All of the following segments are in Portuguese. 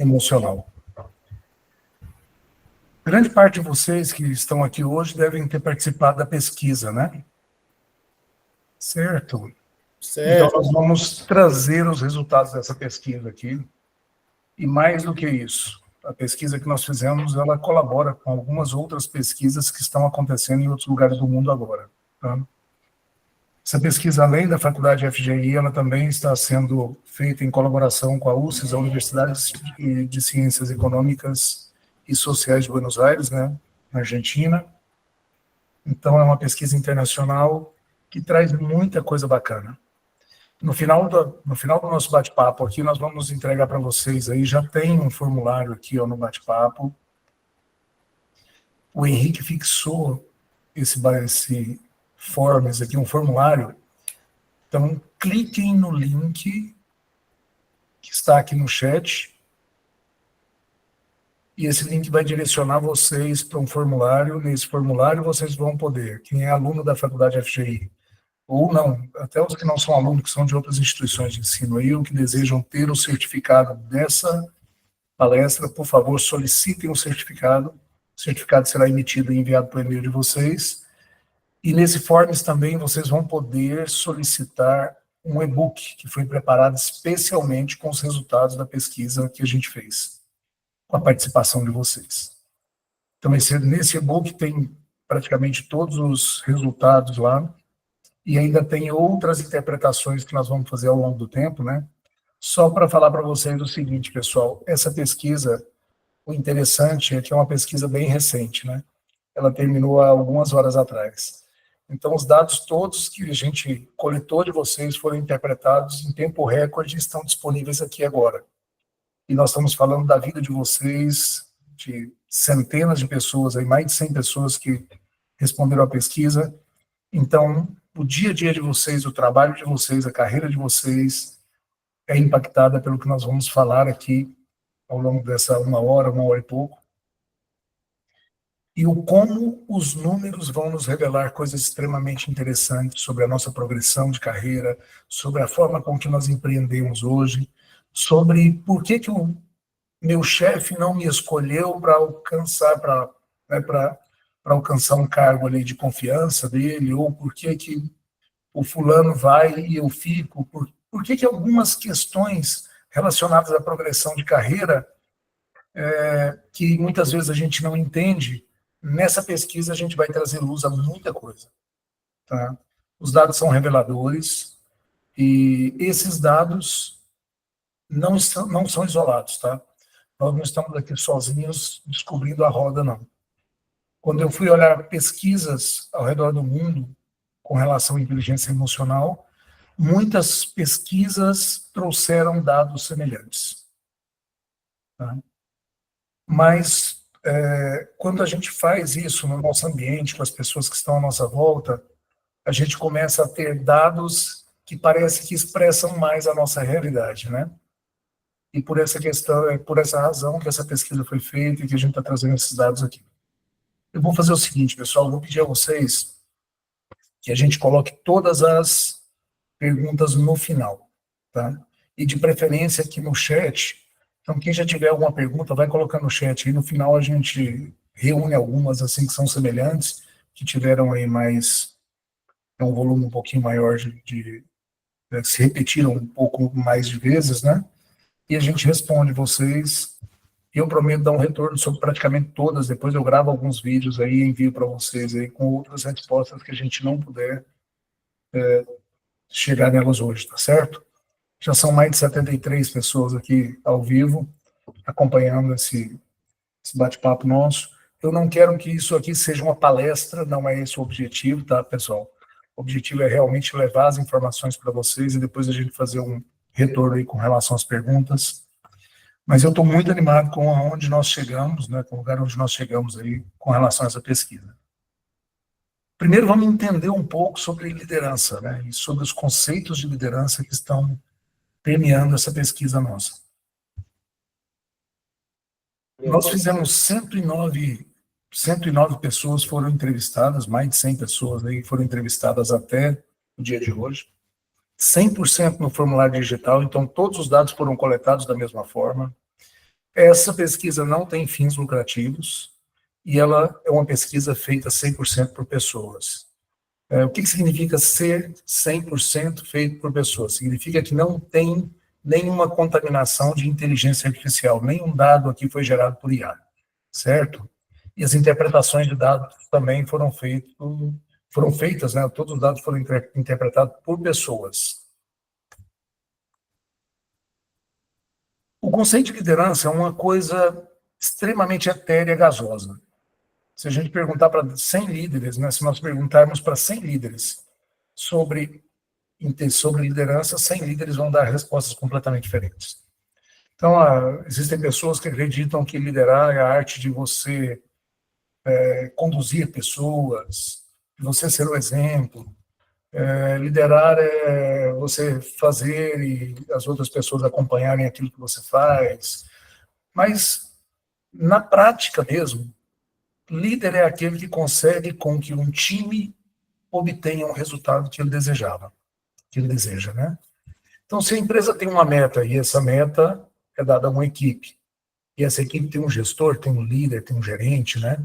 emocional. Grande parte de vocês que estão aqui hoje devem ter participado da pesquisa, né? Certo? Então, nós vamos trazer os resultados dessa pesquisa aqui. E mais do que isso, a pesquisa que nós fizemos, ela colabora com algumas outras pesquisas que estão acontecendo em outros lugares do mundo agora. Tá? Essa pesquisa, além da Faculdade FGI, ela também está sendo feita em colaboração com a UCES, a Universidade de Ciências Econômicas e Sociais de Buenos Aires, né, na Argentina. Então, é uma pesquisa internacional que traz muita coisa bacana. No final do nosso bate-papo aqui, nós vamos entregar para vocês aí, já tem um formulário aqui ó, no bate-papo. O Henrique fixou esse forms aqui, um formulário. Então, cliquem no link que está aqui no chat. E esse link vai direcionar vocês para um formulário. Nesse formulário, vocês vão poder, quem é aluno da Faculdade FGI, ou não, até os que não são alunos, que são de outras instituições de ensino aí, ou que desejam ter o certificado dessa palestra, por favor, solicitem o certificado. O certificado será emitido e enviado por e-mail de vocês. E nesse forms também vocês vão poder solicitar um e-book que foi preparado especialmente com os resultados da pesquisa que a gente fez, com a participação de vocês. Então, nesse e-book tem praticamente todos os resultados lá, e ainda tem outras interpretações que nós vamos fazer ao longo do tempo, né? Só para falar para vocês o seguinte, pessoal, essa pesquisa, o interessante é que é uma pesquisa bem recente, né? Ela terminou há algumas horas atrás. Então, os dados todos que a gente coletou de vocês foram interpretados em tempo recorde e estão disponíveis aqui agora. E nós estamos falando da vida de vocês, de centenas de pessoas, aí, mais de 100 pessoas que responderam à pesquisa. Então, o dia a dia de vocês, o trabalho de vocês, a carreira de vocês é impactada pelo que nós vamos falar aqui ao longo dessa uma hora e pouco. E o como os números vão nos revelar coisas extremamente interessantes sobre a nossa progressão de carreira, sobre a forma com que nós empreendemos hoje, sobre por que o meu chefe não me escolheu para alcançar, para alcançar um cargo ali de confiança dele, ou por que o fulano vai e eu fico, por que algumas questões relacionadas à progressão de carreira, que muitas vezes a gente não entende, nessa pesquisa a gente vai trazer luz a muita coisa. Tá? Os dados são reveladores, e esses dados não são isolados, tá? Nós não estamos aqui sozinhos descobrindo a roda, não. Quando eu fui olhar pesquisas ao redor do mundo com relação à inteligência emocional, muitas pesquisas trouxeram dados semelhantes. Tá? Mas, quando a gente faz isso no nosso ambiente, com as pessoas que estão à nossa volta, a gente começa a ter dados que parece que expressam mais a nossa realidade, né? E por essa questão, por essa razão que essa pesquisa foi feita e que a gente está trazendo esses dados aqui. Eu vou fazer o seguinte, pessoal, eu vou pedir a vocês que a gente coloque todas as perguntas no final, tá? E de preferência aqui no chat. Então, quem já tiver alguma pergunta, vai colocar no chat. E no final a gente reúne algumas, assim, que são semelhantes, que tiveram aí um volume um pouquinho maior se repetiram um pouco mais de vezes, né? E a gente responde vocês. Eu prometo dar um retorno sobre praticamente todas. Depois eu gravo alguns vídeos aí e envio para vocês aí com outras respostas que a gente não puder chegar nelas hoje, tá certo? Já são mais de 73 pessoas aqui ao vivo acompanhando esse bate-papo nosso. Eu não quero que isso aqui seja uma palestra, não é esse o objetivo, tá, pessoal? O objetivo é realmente levar as informações para vocês e depois a gente fazer um retorno aí com relação às perguntas. Mas eu estou muito animado com onde nós chegamos, né, com o lugar onde nós chegamos aí com relação a essa pesquisa. Primeiro, vamos entender um pouco sobre liderança, né, e sobre os conceitos de liderança que estão permeando essa pesquisa nossa. Nós fizemos 109 pessoas foram entrevistadas, mais de 100 pessoas aí foram entrevistadas até o dia de hoje. 100% no formulário digital, então todos os dados foram coletados da mesma forma. Essa pesquisa não tem fins lucrativos e ela é uma pesquisa feita 100% por pessoas. O que significa ser 100% feito por pessoas? Significa que não tem nenhuma contaminação de inteligência artificial, nenhum dado aqui foi gerado por IA, certo? E as interpretações de dados também foram feitas, né? Todos os dados foram interpretados por pessoas. O conceito de liderança é uma coisa extremamente etérea e gasosa. Se a gente perguntar para 100 líderes, né, se nós perguntarmos para 100 líderes sobre liderança, 100 líderes vão dar respostas completamente diferentes. Então, existem pessoas que acreditam que liderar é a arte de você conduzir pessoas, de você ser o exemplo. Liderar é você fazer e as outras pessoas acompanharem aquilo que você faz. Mas, na prática mesmo, líder é aquele que consegue com que um time obtenha um resultado que ele desejava, que ele deseja, né? Então, se a empresa tem uma meta e essa meta é dada a uma equipe, e essa equipe tem um gestor, tem um líder, tem um gerente, né?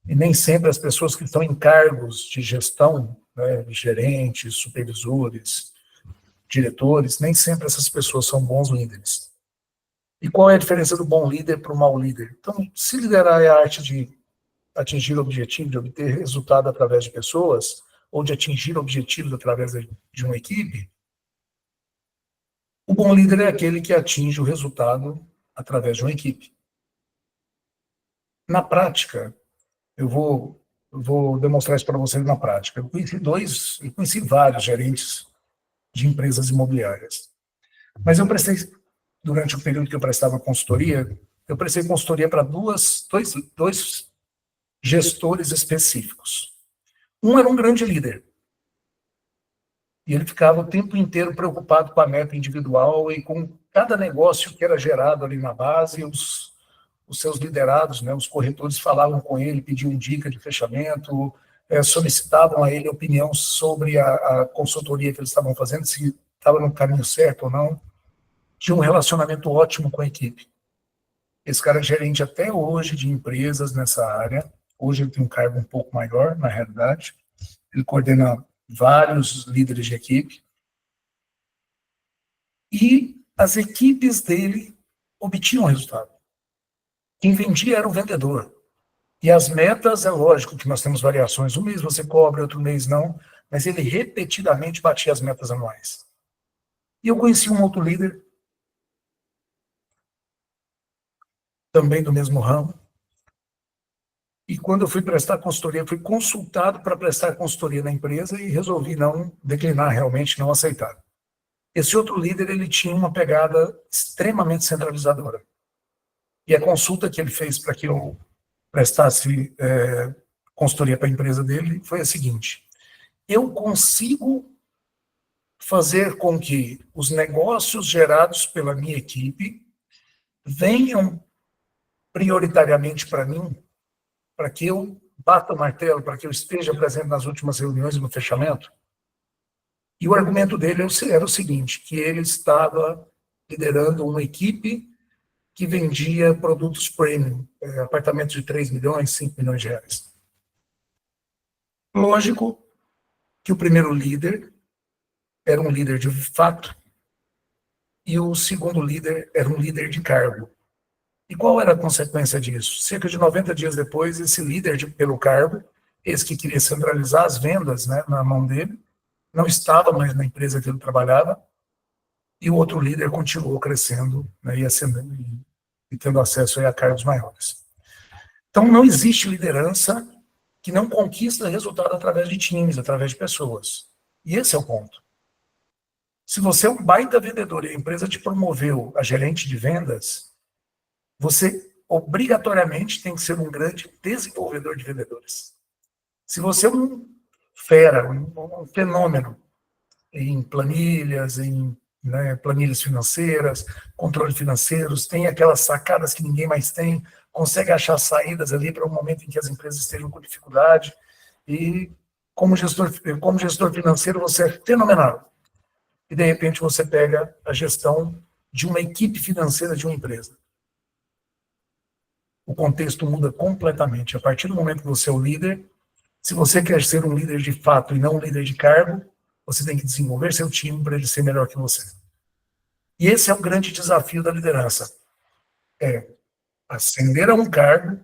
E nem sempre as pessoas que estão em cargos de gestão, né, gerentes, supervisores, diretores, nem sempre essas pessoas são bons líderes. E qual é a diferença do bom líder para o mau líder? Então, se liderar é a arte de atingir o objetivo, de obter resultado através de pessoas, ou de atingir objetivos através de uma equipe, o bom líder é aquele que atinge o resultado através de uma equipe. Na prática, eu vou demonstrar isso para vocês na prática. Eu conheci vários gerentes de empresas imobiliárias. Mas durante o período que eu prestava consultoria, eu prestei consultoria para dois gestores específicos. Um era um grande líder. E ele ficava o tempo inteiro preocupado com a meta individual e com cada negócio que era gerado ali na base. Os seus liderados, né, os corretores, falavam com ele, pediam dica de fechamento, solicitavam a ele opinião sobre a consultoria que eles estavam fazendo, se estava no caminho certo ou não. Tinha um relacionamento ótimo com a equipe. Esse cara é gerente até hoje de empresas nessa área. Hoje ele tem um cargo um pouco maior, na realidade. Ele coordena vários líderes de equipe. E as equipes dele obtinham resultado. Quem vendia era o vendedor. E as metas, é lógico que nós temos variações. Um mês você cobra, outro mês não. Mas ele repetidamente batia as metas anuais. E eu conheci um outro líder, também do mesmo ramo. E quando eu fui prestar consultoria, fui consultado para prestar consultoria na empresa e resolvi não declinar, realmente não aceitar. Esse outro líder, ele tinha uma pegada extremamente centralizadora. E a consulta que ele fez para que eu prestasse consultoria para a empresa dele foi a seguinte: eu consigo fazer com que os negócios gerados pela minha equipe venham prioritariamente para mim, para que eu bata o martelo, para que eu esteja presente nas últimas reuniões e no fechamento? E o argumento dele era o seguinte, que ele estava liderando uma equipe que vendia produtos premium, apartamentos de 3 milhões, 5 milhões de reais. Lógico que o primeiro líder era um líder de fato e o segundo líder era um líder de cargo. E qual era a consequência disso? Cerca de 90 dias depois, esse líder pelo cargo, esse que queria centralizar as vendas, né, na mão dele, não estava mais na empresa que ele trabalhava, e o outro líder continuou crescendo, né, e tendo acesso a cargos maiores. Então, não existe liderança que não conquista resultado através de times, através de pessoas. E esse é o ponto. Se você é um baita vendedor e a empresa te promoveu a gerente de vendas, você obrigatoriamente tem que ser um grande desenvolvedor de vendedores. Se você é um fera, um fenômeno em planilhas, planilhas financeiras, controle financeiros, tem aquelas sacadas que ninguém mais tem, consegue achar saídas ali para um momento em que as empresas estejam com dificuldade, e como gestor financeiro você é fenomenal. E de repente você pega a gestão de uma equipe financeira de uma empresa. o contexto muda completamente. A partir do momento que você é o líder, se você quer ser um líder de fato e não um líder de cargo, você tem que desenvolver seu time para ele ser melhor que você. E esse é o grande desafio da liderança. É ascender a um cargo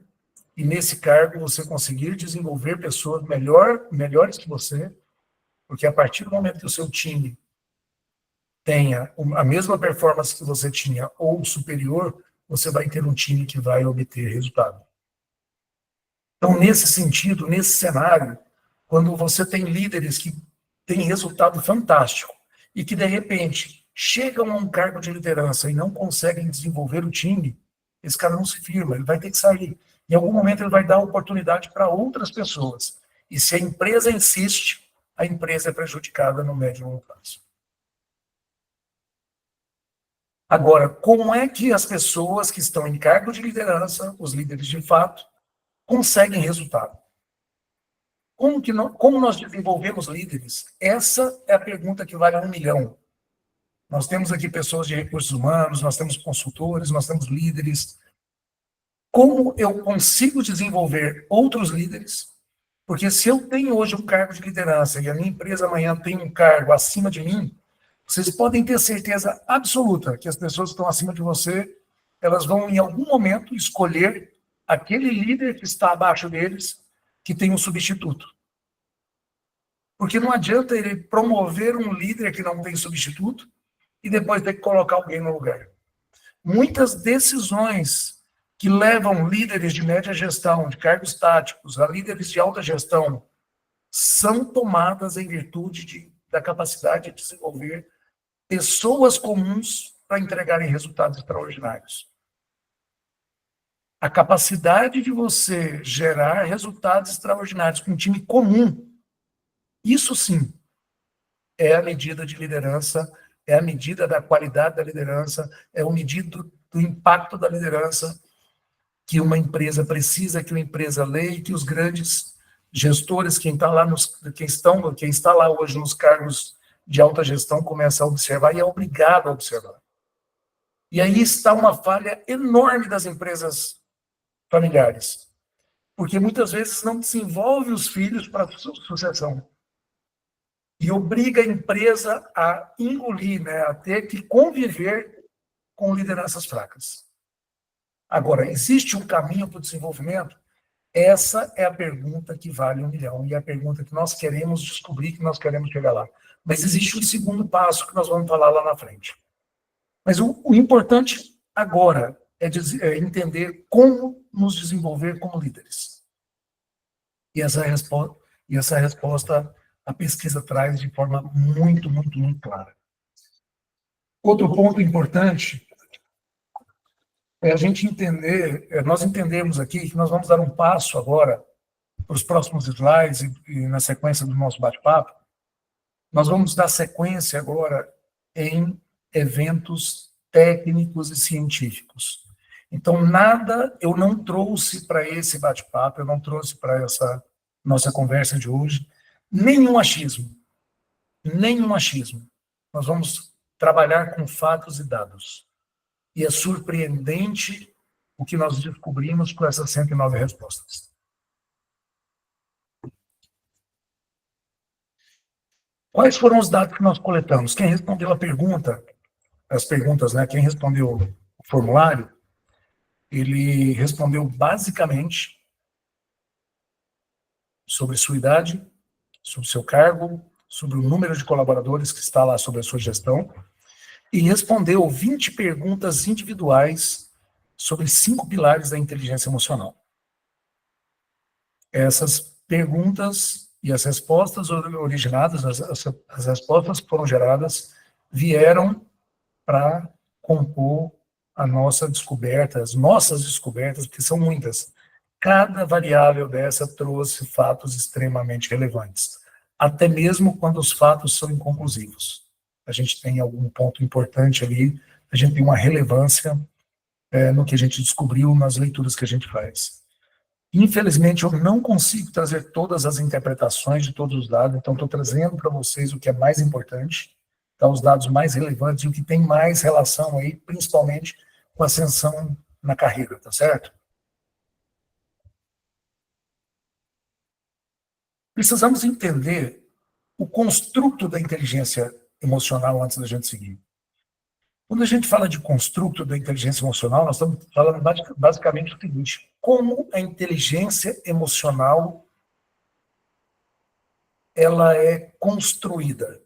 e nesse cargo você conseguir desenvolver pessoas melhores que você, porque a partir do momento que o seu time tenha a mesma performance que você tinha ou superior, você vai ter um time que vai obter resultado. Então, nesse sentido, nesse cenário, quando você tem líderes que têm resultado fantástico e que, de repente, chegam a um cargo de liderança e não conseguem desenvolver o time, esse cara não se firma, ele vai ter que sair. Em algum momento, ele vai dar oportunidade para outras pessoas. E se a empresa insiste, a empresa é prejudicada no médio e longo prazo. Agora, como é que as pessoas que estão em cargo de liderança, os líderes de fato, conseguem resultado? Como nós desenvolvemos líderes? Essa é a pergunta que vale 1 milhão. Nós temos aqui pessoas de recursos humanos, nós temos consultores, nós temos líderes. Como eu consigo desenvolver outros líderes? Porque se eu tenho hoje um cargo de liderança e a minha empresa amanhã tem um cargo acima de mim, vocês podem ter certeza absoluta que as pessoas que estão acima de você, elas vão em algum momento escolher aquele líder que está abaixo deles, que tem um substituto. Porque não adianta ele promover um líder que não tem substituto e depois ter que colocar alguém no lugar. Muitas decisões que levam líderes de média gestão, de cargos táticos, a líderes de alta gestão, são tomadas em virtude da capacidade de desenvolver pessoas comuns para entregarem resultados extraordinários. A capacidade de você gerar resultados extraordinários com um time comum, isso sim é a medida de liderança, é a medida da qualidade da liderança, é o medida do impacto da liderança que uma empresa precisa, que uma empresa lê e que os grandes gestores, quem está lá hoje nos cargos de alta gestão, começa a observar e é obrigado a observar. E aí está uma falha enorme das empresas familiares, porque muitas vezes não desenvolve os filhos para a sucessão e obriga a empresa a engolir, né, a ter que conviver com lideranças fracas. Agora, existe um caminho para o desenvolvimento? Essa é a pergunta que vale 1 milhão e é a pergunta que nós queremos descobrir, que nós queremos chegar lá. Mas existe um segundo passo que nós vamos falar lá na frente. Mas o importante agora é entender como nos desenvolver como líderes. E essa resposta a pesquisa traz de forma muito, muito, muito clara. Outro ponto importante é a gente entender, nós entendemos aqui que nós vamos dar um passo agora para os próximos slides e na sequência do nosso bate-papo, nós vamos dar sequência agora em eventos técnicos e científicos. Então, eu não trouxe para esse bate-papo, eu não trouxe para essa nossa conversa de hoje, nenhum achismo. Nenhum achismo. Nós vamos trabalhar com fatos e dados. E é surpreendente o que nós descobrimos com essas 109 respostas. Quais foram os dados que nós coletamos? Quem respondeu a pergunta, as perguntas, né? Quem respondeu o formulário, ele respondeu basicamente sobre sua idade, sobre seu cargo, sobre o número de colaboradores que está lá sobre a sua gestão, e respondeu 20 perguntas individuais sobre 5 pilares da inteligência emocional. Essas perguntas e as respostas originadas, as respostas que foram geradas, vieram para compor a nossa descoberta, as nossas descobertas, que são muitas. Cada variável dessa trouxe fatos extremamente relevantes, até mesmo quando os fatos são inconclusivos. A gente tem algum ponto importante ali, a gente tem uma relevância no que a gente descobriu nas leituras que a gente faz. Infelizmente, eu não consigo trazer todas as interpretações de todos os dados, então estou trazendo para vocês o que é mais importante, tá, os dados mais relevantes e o que tem mais relação aí, principalmente com a ascensão na carreira, tá certo? Precisamos entender o construto da inteligência emocional antes da gente seguir. Quando a gente fala de construto da inteligência emocional, nós estamos falando basicamente o seguinte: como a inteligência emocional ela é construída.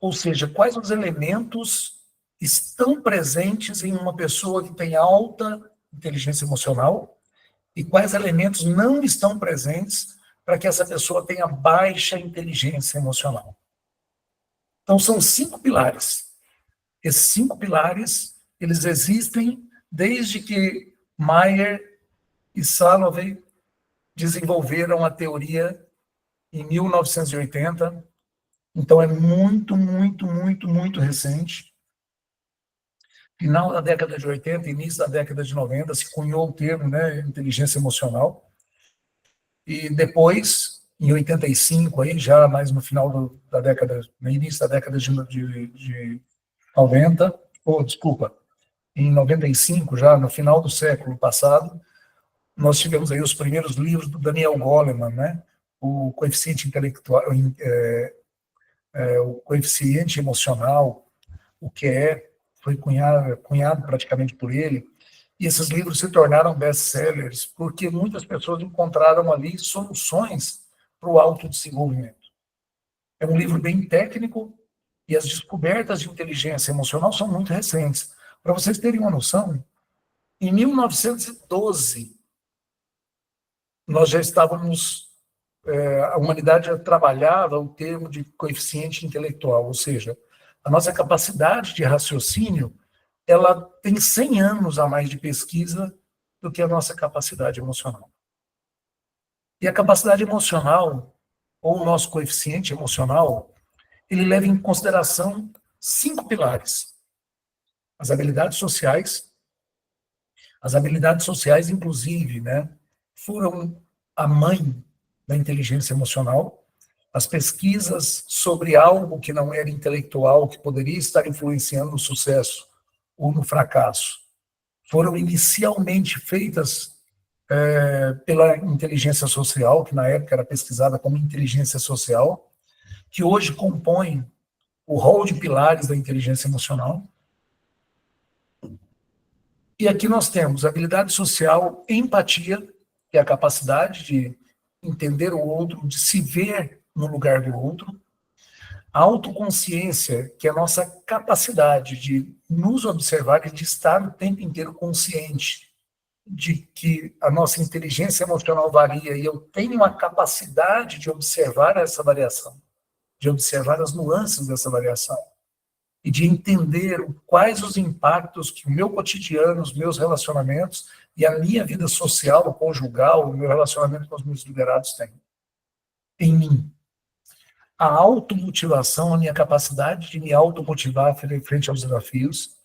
Ou seja, quais os elementos estão presentes em uma pessoa que tem alta inteligência emocional e quais elementos não estão presentes para que essa pessoa tenha baixa inteligência emocional. Então, são 5 pilares. Esses 5 pilares, eles existem desde que Mayer e Salovey desenvolveram a teoria em 1980. Então, é muito, muito, muito, muito recente. Final da década de 80, início da década de 90, se cunhou o termo, né, inteligência emocional. E depois, em 85, aí, já mais no final da década, no início da década de 90, ou desculpa, em 95, já no final do século passado, nós tivemos aí os primeiros livros do Daniel Goleman, né? O coeficiente intelectual, o coeficiente emocional, o QE, foi cunhado praticamente por ele, e esses livros se tornaram best-sellers porque muitas pessoas encontraram ali soluções para o autodesenvolvimento. É um livro bem técnico e as descobertas de inteligência emocional são muito recentes. Para vocês terem uma noção, em 1912, nós já estávamos, a humanidade já trabalhava o termo de coeficiente intelectual, ou seja, a nossa capacidade de raciocínio, ela tem 100 anos a mais de pesquisa do que a nossa capacidade emocional. E a capacidade emocional, ou o nosso coeficiente emocional, ele leva em consideração 5 pilares. As habilidades sociais, inclusive, né, foram a mãe da inteligência emocional. As pesquisas sobre algo que não era intelectual, que poderia estar influenciando no sucesso ou no fracasso, foram inicialmente feitas pela inteligência social, que na época era pesquisada como inteligência social, que hoje compõe o rol de pilares da inteligência emocional. E aqui nós temos habilidade social, empatia, que é a capacidade de entender o outro, de se ver no lugar do outro. A autoconsciência, que é a nossa capacidade de nos observar e de estar o tempo inteiro consciente de que a nossa inteligência emocional varia e eu tenho a capacidade de observar essa variação, de observar as nuances dessa variação e de entender quais os impactos que o meu cotidiano, os meus relacionamentos e a minha vida social, conjugal, o meu relacionamento com os meus liderados têm em mim. A automotivação, a minha capacidade de me automotivar frente aos desafios.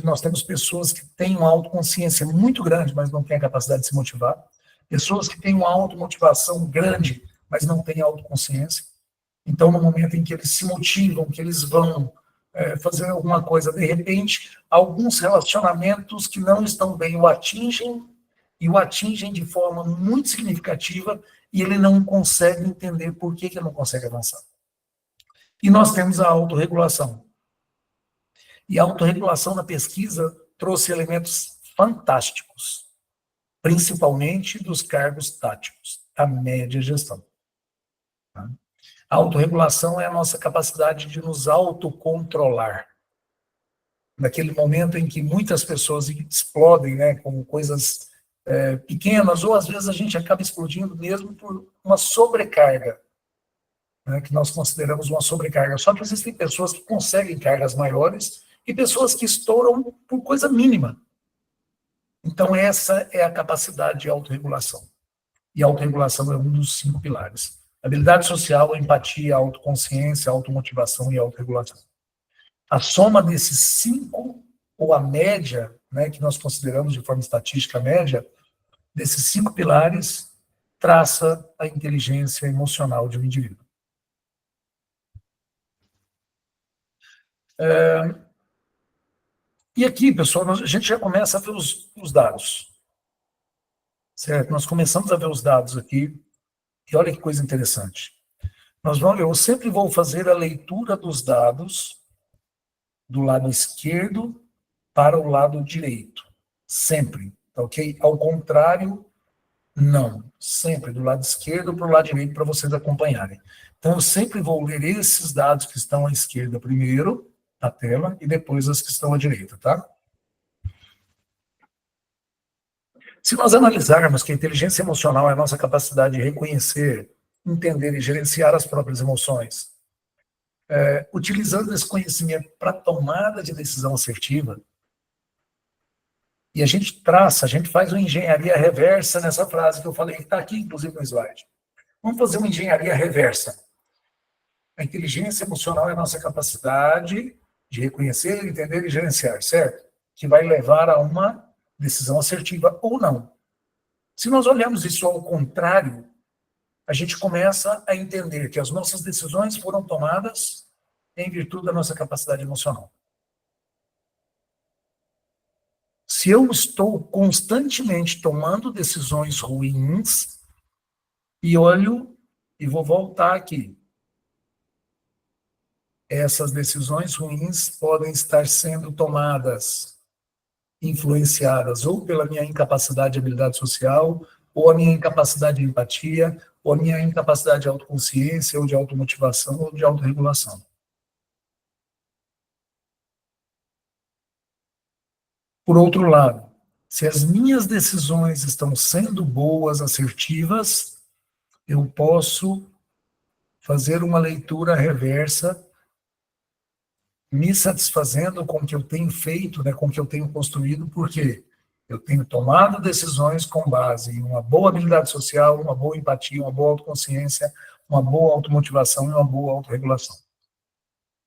Nós temos pessoas que têm uma autoconsciência muito grande, mas não têm a capacidade de se motivar. Pessoas que têm uma automotivação grande, mas não têm autoconsciência. Então, no momento em que eles se motivam, que eles vão fazer alguma coisa, de repente, alguns relacionamentos que não estão bem o atingem, e o atingem de forma muito significativa, e ele não consegue entender por que ele não consegue avançar. E nós temos a autorregulação. E a autorregulação na pesquisa trouxe elementos fantásticos, principalmente dos cargos táticos, a média gestão. A autorregulação é a nossa capacidade de nos autocontrolar. Naquele momento em que muitas pessoas explodem, né, com coisas pequenas, ou às vezes a gente acaba explodindo mesmo por uma sobrecarga, né, que nós consideramos uma sobrecarga. Só que existem pessoas que conseguem cargas maiores e pessoas que estouram por coisa mínima. Então, essa é a capacidade de autorregulação. E a autorregulação é um dos 5 pilares. Habilidade social, empatia, autoconsciência, automotivação e autorregulação. A soma desses 5, ou a média, né, que nós consideramos de forma estatística a média, desses 5 pilares, traça a inteligência emocional de um indivíduo. E aqui, pessoal, a gente já começa a ver os dados. Certo? Nós começamos a ver os dados aqui E olha que coisa interessante. Eu sempre vou fazer a leitura dos dados do lado esquerdo para o lado direito. Sempre, tá ok? Ao contrário, não. Sempre do lado esquerdo para o lado direito para vocês acompanharem. Então, eu sempre vou ler esses dados que estão à esquerda primeiro, na tela, e depois as que estão à direita, tá? Se nós analisarmos que a inteligência emocional é a nossa capacidade de reconhecer, entender e gerenciar as próprias emoções, utilizando esse conhecimento para tomada de decisão assertiva, e a gente faz uma engenharia reversa nessa frase que eu falei, que está aqui, inclusive, no slide. Vamos fazer uma engenharia reversa. A inteligência emocional é a nossa capacidade de reconhecer, entender e gerenciar, certo? Que vai levar a uma decisão assertiva ou não. Se nós olharmos isso ao contrário, a gente começa a entender que as nossas decisões foram tomadas em virtude da nossa capacidade emocional. Se eu estou constantemente tomando decisões ruins, e olho, e vou voltar aqui, essas decisões ruins podem estar sendo tomadas, influenciadas ou pela minha incapacidade de habilidade social, ou a minha incapacidade de empatia, ou a minha incapacidade de autoconsciência, ou de automotivação, ou de autorregulação. Por outro lado, se as minhas decisões estão sendo boas, assertivas, eu posso fazer uma leitura reversa, me satisfazendo com o que eu tenho feito, né, com o que eu tenho construído, porque eu tenho tomado decisões com base em uma boa habilidade social, uma boa empatia, uma boa autoconsciência, uma boa automotivação e uma boa autorregulação.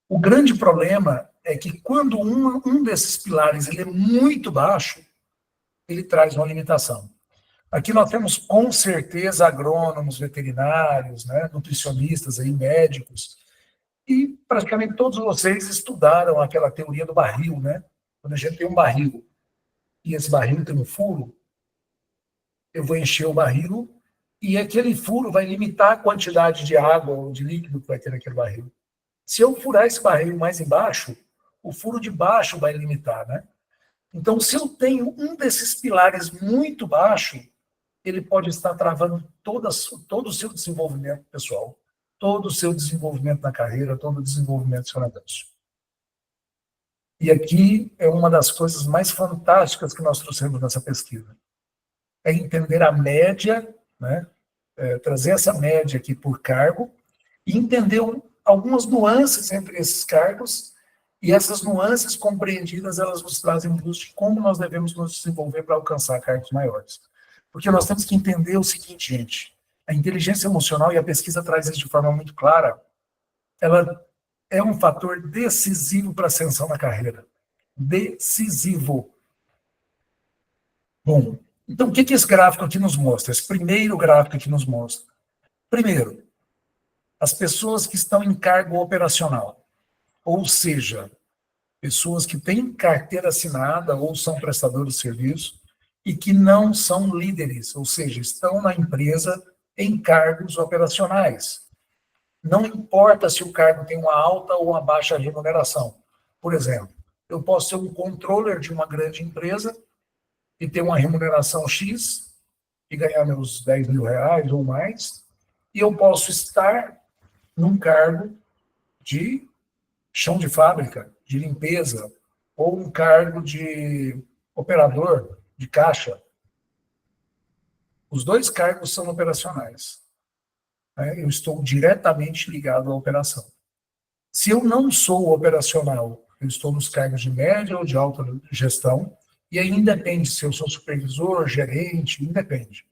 O grande problema é que quando um desses pilares ele é muito baixo, ele traz uma limitação. Aqui nós temos, com certeza, agrônomos, veterinários, né, nutricionistas, aí, médicos, e praticamente todos vocês estudaram aquela teoria do barril, né? Quando a gente tem um barril e esse barril tem um furo, eu vou encher o barril e aquele furo vai limitar a quantidade de água ou de líquido que vai ter naquele barril. Se eu furar esse barril mais embaixo, o furo de baixo vai limitar, né? Então, se eu tenho um desses pilares muito baixo, ele pode estar travando todo o seu desenvolvimento pessoal, todo o seu desenvolvimento na carreira, todo o desenvolvimento do seu negócio. E aqui é uma das coisas mais fantásticas que nós trouxemos nessa pesquisa. É entender a média, né? Trazer essa média aqui por cargo e entender algumas nuances entre esses cargos, e essas nuances compreendidas, elas nos trazem luz de como nós devemos nos desenvolver para alcançar cargos maiores. Porque nós temos que entender o seguinte, gente, a inteligência emocional, e a pesquisa traz isso de forma muito clara, ela é um fator decisivo para a ascensão na carreira. Decisivo. Bom, então o que esse gráfico aqui nos mostra? Esse primeiro gráfico aqui nos mostra. Primeiro, as pessoas que estão em cargo operacional, ou seja, pessoas que têm carteira assinada ou são prestadores de serviço e que não são líderes, ou seja, estão na empresa em cargos operacionais. Não importa se o cargo tem uma alta ou uma baixa remuneração. Por exemplo, eu posso ser um controller de uma grande empresa e ter uma remuneração X e ganhar meus 10 mil reais ou mais, e eu posso estar num cargo de chão de fábrica, de limpeza, ou um cargo de operador de caixa. Os dois cargos são operacionais. Eu estou diretamente ligado à operação. Se eu não sou operacional, eu estou nos cargos de média ou de alta gestão, e aí independe se eu sou supervisor, gerente, independe.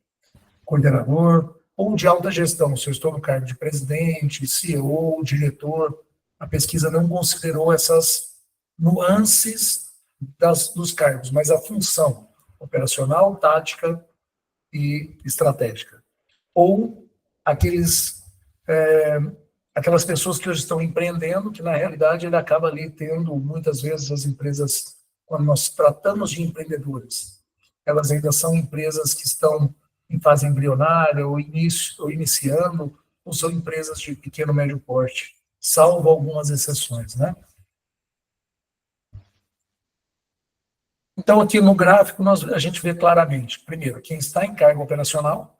Coordenador, ou de alta gestão, se eu estou no cargo de presidente, CEO, diretor. A pesquisa não considerou essas nuances dos cargos, mas a função operacional, tática e estratégica. Ou aquelas pessoas que hoje estão empreendendo, que na realidade ele acaba ali tendo, muitas vezes, as empresas, quando nós tratamos de empreendedores, elas ainda são empresas que estão em fase embrionária ou iniciando, ou são empresas de pequeno e médio porte, salvo algumas exceções, né? Então, aqui no gráfico, a gente vê claramente, primeiro, quem está em cargo operacional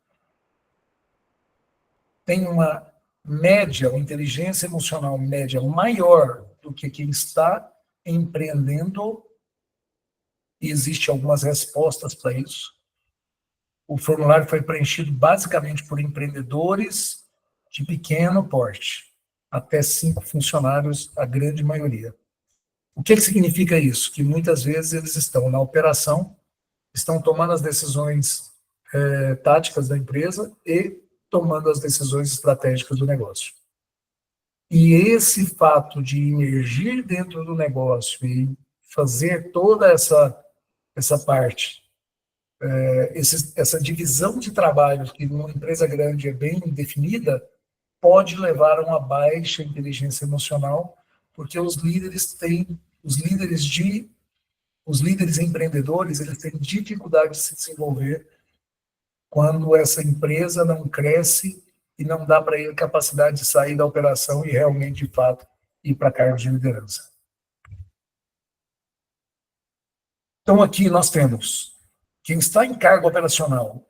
tem uma média, uma inteligência emocional média maior do que quem está empreendendo, e existem algumas respostas para isso. O formulário foi preenchido basicamente por empreendedores de pequeno porte, até 5 funcionários, a grande maioria. O que significa isso? Que muitas vezes eles estão na operação, estão tomando as decisões táticas da empresa e tomando as decisões estratégicas do negócio. E esse fato de emergir dentro do negócio e fazer toda essa parte, essa divisão de trabalhos que numa empresa grande é bem definida, pode levar a uma baixa inteligência emocional, porque os líderes empreendedores, eles têm dificuldade de se desenvolver quando essa empresa não cresce e não dá para ele capacidade de sair da operação e realmente, de fato, ir para cargos de liderança. Então, aqui nós temos quem está em cargo operacional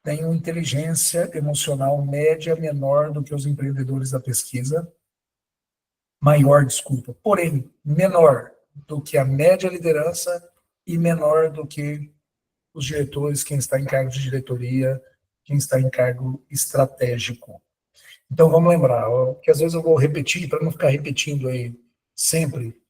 tem uma inteligência emocional média menor do que os empreendedores da pesquisa, porém, menor do que a média liderança e menor do que os diretores, quem está em cargo de diretoria, quem está em cargo estratégico. Então, vamos lembrar, que às vezes eu vou repetir, para não ficar repetindo aí sempre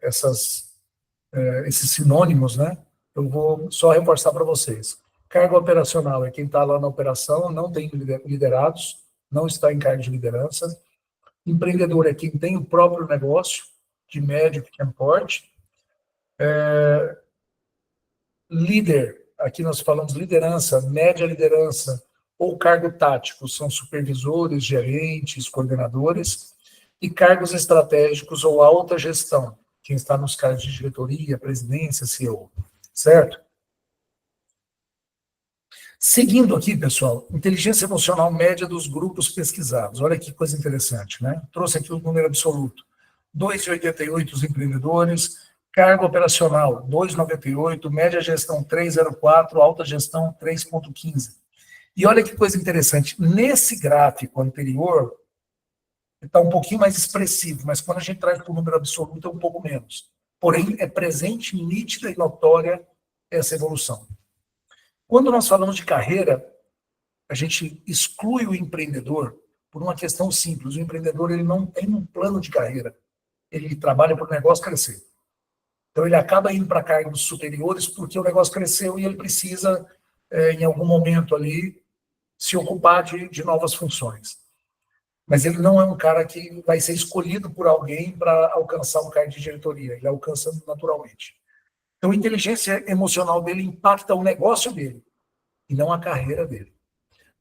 esses sinônimos, né? Eu vou só reforçar para vocês. Cargo operacional é quem está lá na operação, não tem liderados, não está em cargo de liderança. Empreendedor é quem tem o próprio negócio, de médio e pequeno porte. Líder, aqui nós falamos liderança, média liderança ou cargo tático, são supervisores, gerentes, coordenadores. E cargos estratégicos ou alta gestão, quem está nos cargos de diretoria, presidência, CEO, certo? Seguindo aqui, pessoal, inteligência emocional média dos grupos pesquisados. Olha que coisa interessante, né? Trouxe aqui o número absoluto. 2,88 os empreendedores, cargo operacional 2,98, média gestão 3,04, alta gestão 3,15. E olha que coisa interessante, nesse gráfico anterior, está um pouquinho mais expressivo, mas quando a gente traz para o número absoluto é um pouco menos. Porém, é presente, nítida e notória essa evolução. Quando nós falamos de carreira, a gente exclui o empreendedor por uma questão simples. O empreendedor ele não tem um plano de carreira. Ele trabalha para o negócio crescer. Então, ele acaba indo para cargos superiores porque o negócio cresceu e ele precisa, em algum momento ali, se ocupar de novas funções. Mas ele não é um cara que vai ser escolhido por alguém para alcançar um cargo de diretoria. Ele alcança naturalmente. Então, a inteligência emocional dele impacta o negócio dele e não a carreira dele.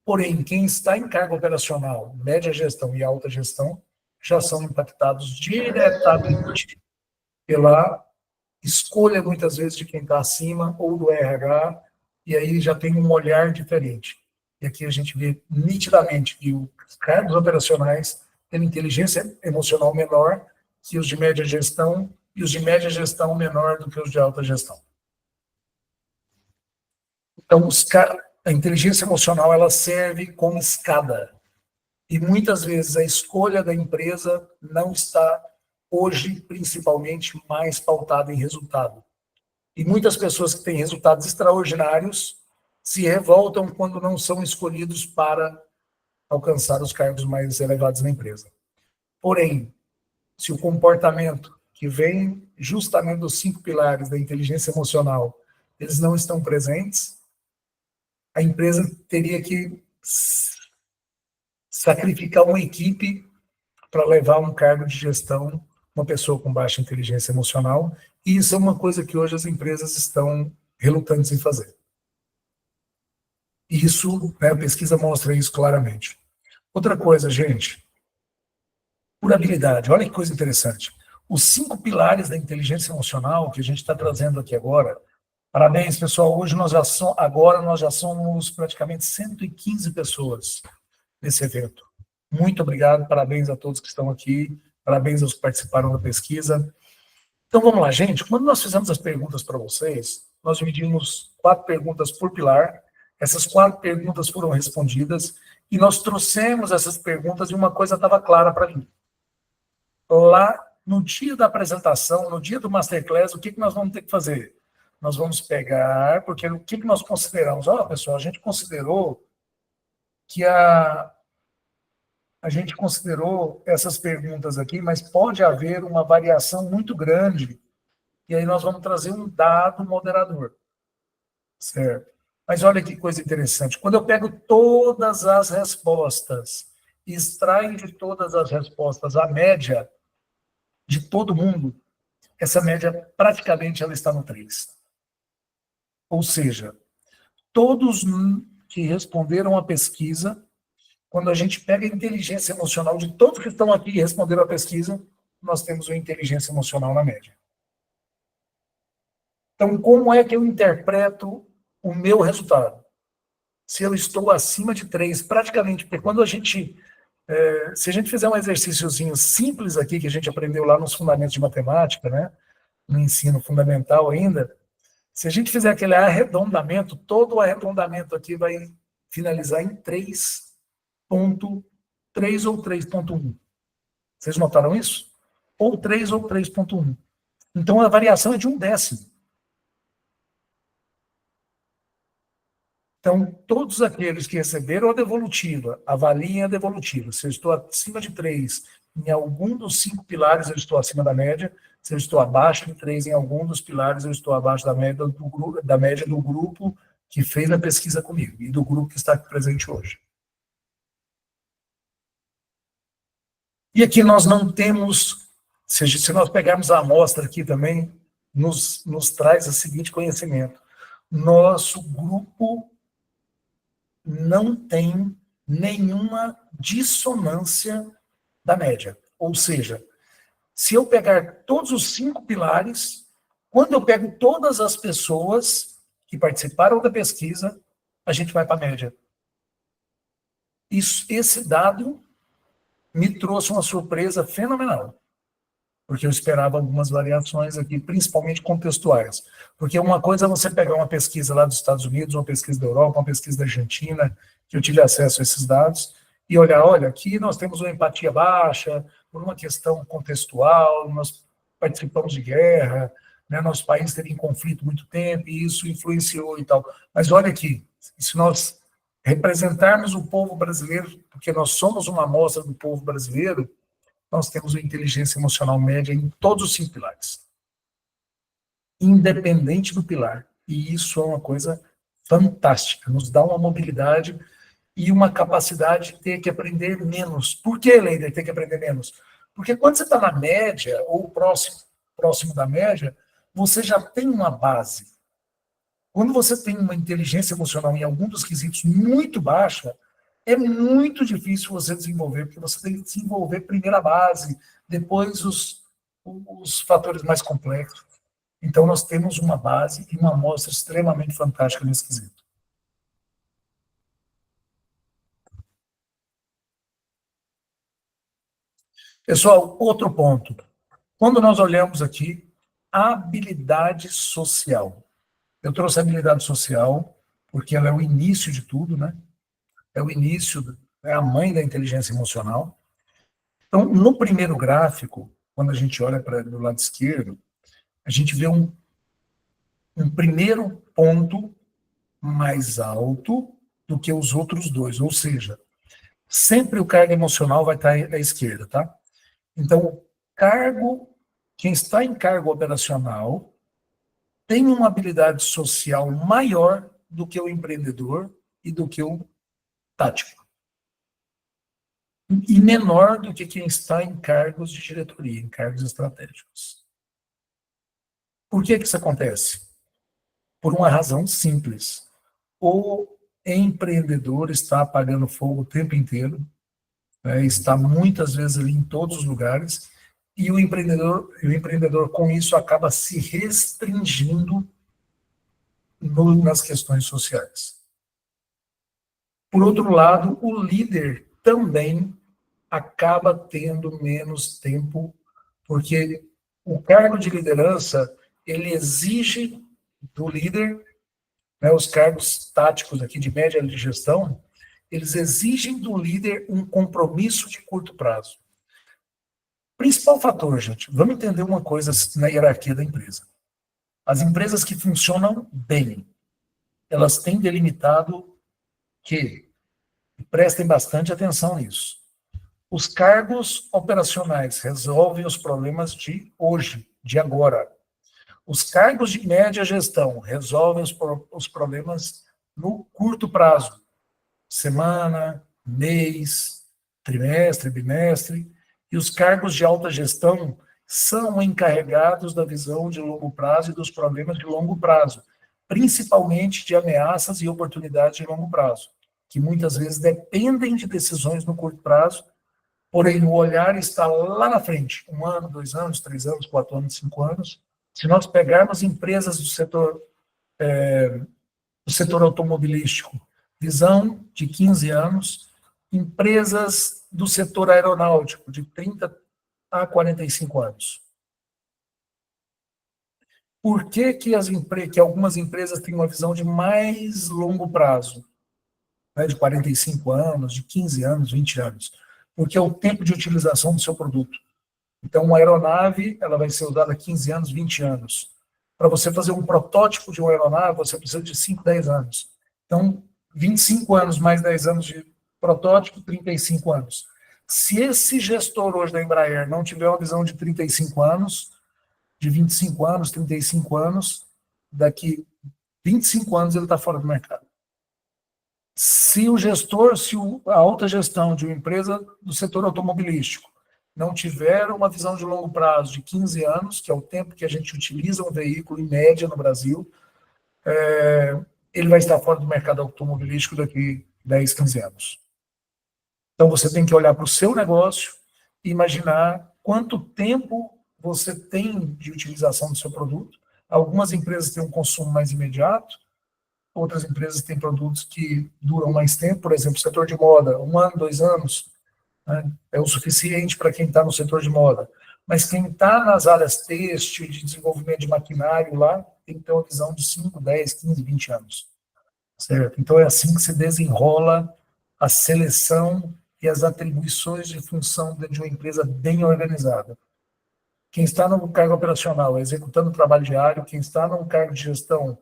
Porém, quem está em cargo operacional, média gestão e alta gestão, já são impactados diretamente pela escolha, muitas vezes, de quem está acima ou do RH, e aí já tem um olhar diferente. E aqui a gente vê nitidamente que os cargos operacionais têm inteligência emocional menor que os de média gestão, e os de média gestão menor do que os de alta gestão. Então, a inteligência emocional ela serve como escada. E muitas vezes a escolha da empresa não está, hoje, principalmente, mais pautada em resultado. E muitas pessoas que têm resultados extraordinários se revoltam quando não são escolhidos para alcançar os cargos mais elevados na empresa. Porém, se o comportamento que vem justamente dos 5 pilares da inteligência emocional, eles não estão presentes, a empresa teria que sacrificar uma equipe para levar um cargo de gestão, uma pessoa com baixa inteligência emocional, e isso é uma coisa que hoje as empresas estão relutantes em fazer. E isso, né, a pesquisa mostra isso claramente. Outra coisa, gente, por habilidade, olha que coisa interessante. Os 5 pilares da inteligência emocional que a gente está trazendo aqui agora, Parabéns, pessoal. Agora nós já somos praticamente 115 pessoas nesse evento. Muito obrigado, parabéns a todos que estão aqui, parabéns aos que participaram da pesquisa. Então vamos lá, gente. Quando nós fizemos as perguntas para vocês, nós dividimos 4 perguntas por pilar. Essas 4 perguntas foram respondidas e nós trouxemos essas perguntas e uma coisa estava clara para mim. Lá, no dia da apresentação, no dia do Masterclass, o que nós vamos ter que fazer? Nós vamos pegar, porque o que nós consideramos? Olha, pessoal, a gente considerou que a gente considerou essas perguntas aqui, mas pode haver uma variação muito grande, e aí nós vamos trazer um dado moderador, certo? Mas olha que coisa interessante, quando eu pego todas as respostas, extraio de todas as respostas a média de todo mundo, essa média praticamente ela está no 3. Ou seja, todos que responderam a pesquisa, quando a gente pega a inteligência emocional de todos que estão aqui e responderam a pesquisa, nós temos uma inteligência emocional na média. Então, como é que eu interpreto o meu resultado? Se eu estou acima de 3, praticamente, porque quando se a gente fizer um exercíciozinho simples aqui, que a gente aprendeu lá nos fundamentos de matemática, né, no ensino fundamental ainda, se a gente fizer aquele arredondamento, todo o arredondamento aqui vai finalizar em 3,3 ou 3,1. Vocês notaram isso? Ou 3 ou 3,1. Então, a variação é de 1/10. Então, todos aqueles que receberam a devolutiva, avaliem a devolutiva. Se eu estou acima de 3 em algum dos 5 pilares, eu estou acima da média. Se eu estou abaixo de 3 em algum dos pilares, eu estou abaixo da média do grupo que fez a pesquisa comigo e do grupo que está aqui presente hoje. E aqui nós não temos, se nós pegarmos a amostra aqui também, nos traz o seguinte conhecimento. Nosso grupo não tem nenhuma dissonância da média. Ou seja, se eu pegar todos os 5 pilares, quando eu pego todas as pessoas que participaram da pesquisa, a gente vai para a média. Esse dado me trouxe uma surpresa fenomenal, porque eu esperava algumas variações aqui, principalmente contextuais. Porque uma coisa é você pegar uma pesquisa lá dos Estados Unidos, uma pesquisa da Europa, uma pesquisa da Argentina, que eu tive acesso a esses dados, e olhar, olha, aqui nós temos uma empatia baixa, por uma questão contextual, nós participamos de guerra, né, nosso país teve em conflito muito tempo, e isso influenciou e tal. Mas olha aqui, se nós representarmos o povo brasileiro, porque nós somos uma amostra do povo brasileiro, nós temos uma inteligência emocional média em todos os 5 pilares. Independente do pilar. E isso é uma coisa fantástica. Nos dá uma mobilidade e uma capacidade de ter que aprender menos. Por que, Leider, ter que aprender menos? Porque quando você está na média, ou próximo da média, você já tem uma base. Quando você tem uma inteligência emocional em algum dos quesitos muito baixa, é muito difícil você desenvolver, porque você tem que desenvolver primeiro a base, depois os fatores mais complexos. Então, nós temos uma base e uma amostra extremamente fantástica nesse quesito. Pessoal, outro ponto. Quando nós olhamos aqui, habilidade social. Eu trouxe a habilidade social, porque ela é o início de tudo, né? É o início, é a mãe da inteligência emocional. Então, no primeiro gráfico, quando a gente olha para o lado esquerdo, a gente vê um primeiro ponto mais alto do que os outros dois, ou seja, sempre o cargo emocional vai estar à esquerda, tá? Então, quem está em cargo operacional tem uma habilidade social maior do que o empreendedor e do que o tático. E menor do que quem está em cargos de diretoria, em cargos estratégicos. Por que isso acontece? Por uma razão simples. O empreendedor está apagando fogo o tempo inteiro, né, está muitas vezes ali em todos os lugares, e o empreendedor com isso acaba se restringindo nas questões sociais. Por outro lado, o líder também acaba tendo menos tempo, porque o cargo de liderança, ele exige do líder, né, os cargos táticos aqui de média de gestão, eles exigem do líder um compromisso de curto prazo. Principal fator, gente, vamos entender uma coisa na hierarquia da empresa. As empresas que funcionam bem, elas têm delimitado que, prestem bastante atenção nisso, os cargos operacionais resolvem os problemas de hoje, de agora. Os cargos de média gestão resolvem os problemas no curto prazo, semana, mês, trimestre, bimestre, e os cargos de alta gestão são encarregados da visão de longo prazo e dos problemas de longo prazo, principalmente de ameaças e oportunidades de longo prazo, que muitas vezes dependem de decisões no curto prazo, porém o olhar está lá na frente, 1 ano, 2 anos, 3 anos, 4 anos, 5 anos. Se nós pegarmos empresas do setor automobilístico, visão de 15 anos, empresas do setor aeronáutico, de 30 a 45 anos. Por que que algumas empresas têm uma visão de mais longo prazo, né, de 45 anos, de 15 anos, 20 anos? Porque é o tempo de utilização do seu produto. Então, uma aeronave, ela vai ser usada 15 anos, 20 anos. Para você fazer um protótipo de uma aeronave, você precisa de 5, 10 anos. Então, 25 anos mais 10 anos de protótipo, 35 anos. Se esse gestor hoje da Embraer não tiver uma visão de 35 anos, de 25 anos, 35 anos, daqui 25 anos ele está fora do mercado. Se o gestor, a alta gestão de uma empresa do setor automobilístico não tiver uma visão de longo prazo de 15 anos, que é o tempo que a gente utiliza um veículo em média no Brasil, ele vai estar fora do mercado automobilístico daqui 10, 15 anos. Então você tem que olhar para o seu negócio e imaginar quanto tempo você tem de utilização do seu produto. Algumas empresas têm um consumo mais imediato, outras empresas têm produtos que duram mais tempo, por exemplo, o setor de moda, 1 ano, 2 anos, né, é o suficiente para quem está no setor de moda. Mas quem está nas áreas têxtil, de desenvolvimento de maquinário lá, tem que ter uma visão de 5, 10, 15, 20 anos. Certo? Então é assim que se desenrola a seleção e as atribuições de função de uma empresa bem organizada. Quem está no cargo operacional, executando o trabalho diário, quem está no cargo de gestão,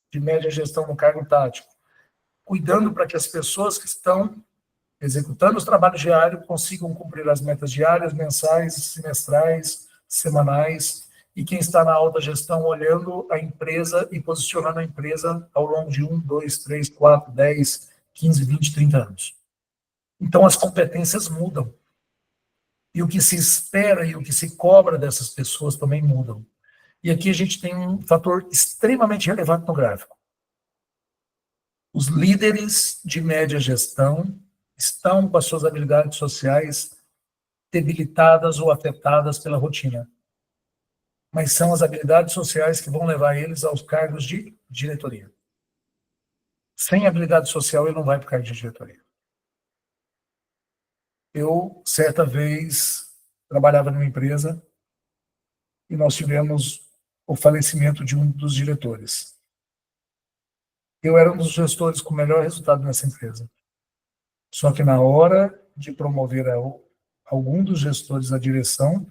de média gestão, no cargo tático, cuidando para que as pessoas que estão executando os trabalhos diários consigam cumprir as metas diárias, mensais, semestrais, semanais, e quem está na alta gestão olhando a empresa e posicionando a empresa ao longo de 1, 2, 3, 4, 10, 15, 20, 30 anos. Então as competências mudam. E o que se espera e o que se cobra dessas pessoas também mudam. E aqui a gente tem um fator extremamente relevante no gráfico. Os líderes de média gestão estão com as suas habilidades sociais debilitadas ou afetadas pela rotina. Mas são as habilidades sociais que vão levar eles aos cargos de diretoria. Sem habilidade social, ele não vai para o cargo de diretoria. Eu, certa vez, trabalhava numa empresa e nós tivemos o falecimento de um dos diretores. Eu era um dos gestores com o melhor resultado nessa empresa. Só que na hora de promover algum dos gestores à direção,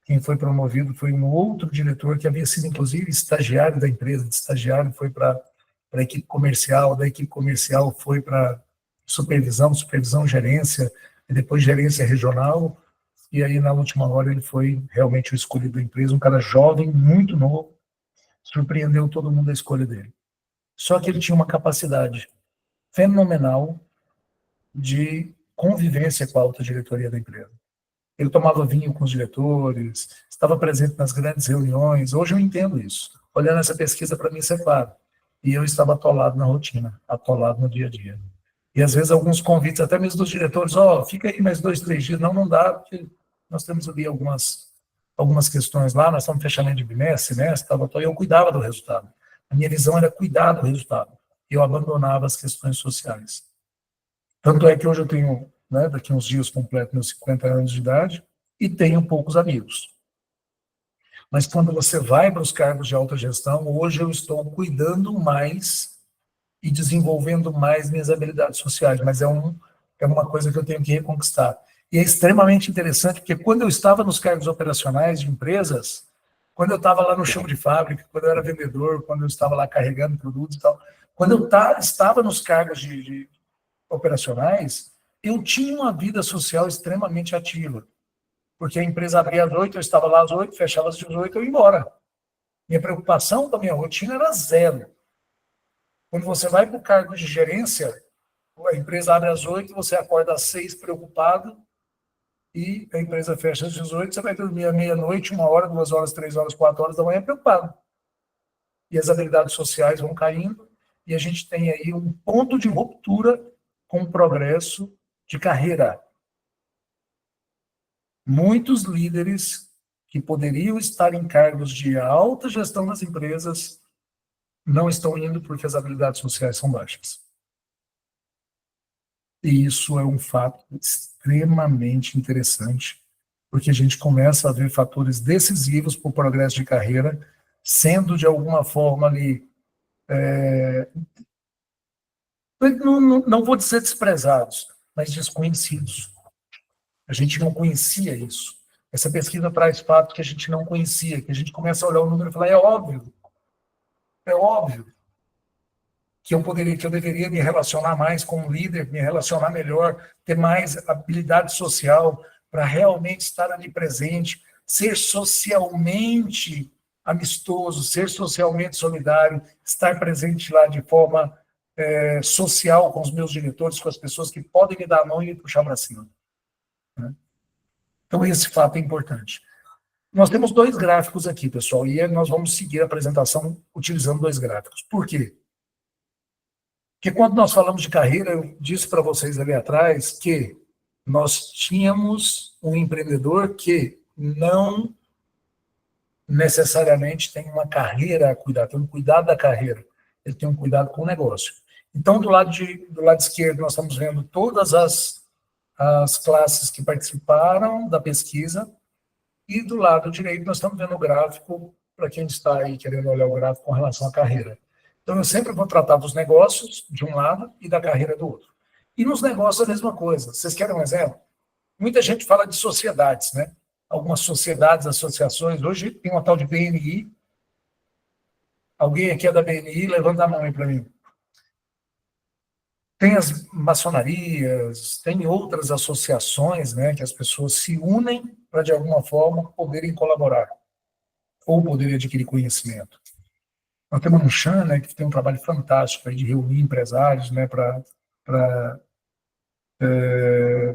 quem foi promovido foi um outro diretor que havia sido, inclusive, estagiário da empresa. De estagiário foi para a equipe comercial, da equipe comercial foi para supervisão, gerência, e depois gerência regional. E aí, na última hora, ele foi realmente o escolhido da empresa, um cara jovem, muito novo, surpreendeu todo mundo a escolha dele. Só que ele tinha uma capacidade fenomenal de convivência com a alta diretoria da empresa. Ele tomava vinho com os diretores, estava presente nas grandes reuniões. Hoje eu entendo isso. Olhando essa pesquisa, para mim, isso é claro. E eu estava atolado na rotina, atolado no dia a dia. E às vezes alguns convites, até mesmo dos diretores, fica aí mais 2, 3 dias. Não dá, porque nós temos ali algumas questões lá, nós estamos em fechamento de bimestre, semestre, e eu cuidava do resultado. A minha visão era cuidar do resultado. Eu abandonava as questões sociais. Tanto é que hoje eu tenho, né, daqui a uns dias completo meus 50 anos de idade e tenho poucos amigos. Mas quando você vai para os cargos de alta gestão, hoje eu estou cuidando mais e desenvolvendo mais minhas habilidades sociais, mas é uma coisa que eu tenho que reconquistar. E é extremamente interessante, porque quando eu estava nos cargos operacionais de empresas, quando eu estava lá no chão de fábrica, quando eu era vendedor, quando eu estava lá carregando produtos e tal, quando eu estava nos cargos de operacionais, eu tinha uma vida social extremamente ativa, porque a empresa abria às 8, eu estava lá às 8, fechava às 18, eu ia embora. Minha preocupação com a minha rotina era zero. Quando você vai para o cargo de gerência, a empresa abre às 8, você acorda às 6 preocupado, e a empresa fecha às 18, você vai dormir à meia-noite, 1 hora, 2 horas, 3 horas, 4 horas da manhã preocupado. E as habilidades sociais vão caindo, e a gente tem aí um ponto de ruptura com o progresso de carreira. Muitos líderes que poderiam estar em cargos de alta gestão das empresas não estão indo porque as habilidades sociais são baixas. E isso é um fato extremamente interessante, porque a gente começa a ver fatores decisivos para o progresso de carreira sendo, de alguma forma, ali, não vou dizer desprezados, mas desconhecidos. A gente não conhecia isso. Essa pesquisa traz fatos que a gente não conhecia, que a gente começa a olhar o número e falar, é óbvio que eu deveria me relacionar mais com o líder, me relacionar melhor, ter mais habilidade social para realmente estar ali presente, ser socialmente amistoso, ser socialmente solidário, estar presente lá de forma social com os meus diretores, com as pessoas que podem me dar a mão e me puxar para cima. Né? Então, esse fato é importante. Nós temos 2 gráficos aqui, pessoal, e nós vamos seguir a apresentação utilizando 2 gráficos. Por quê? Porque quando nós falamos de carreira, eu disse para vocês ali atrás que nós tínhamos um empreendedor que não necessariamente tem uma carreira a cuidar, tem um cuidado da carreira, ele tem um cuidado com o negócio. Então, do lado esquerdo, nós estamos vendo todas as classes que participaram da pesquisa, e do lado direito nós estamos vendo o gráfico, para quem está aí querendo olhar o gráfico com relação à carreira. Então, eu sempre vou tratar dos negócios, de um lado, e da carreira do outro. E nos negócios a mesma coisa. Vocês querem um exemplo? Muita gente fala de sociedades, né? Algumas sociedades, associações. Hoje tem uma tal de BNI. Alguém aqui é da BNI? Levanta a mão aí para mim. Tem as maçonarias, tem outras associações, né, que as pessoas se unem para, de alguma forma, poderem colaborar ou poderem adquirir conhecimento. Nós temos a Anshan, né, que tem um trabalho fantástico aí de reunir empresários, né, para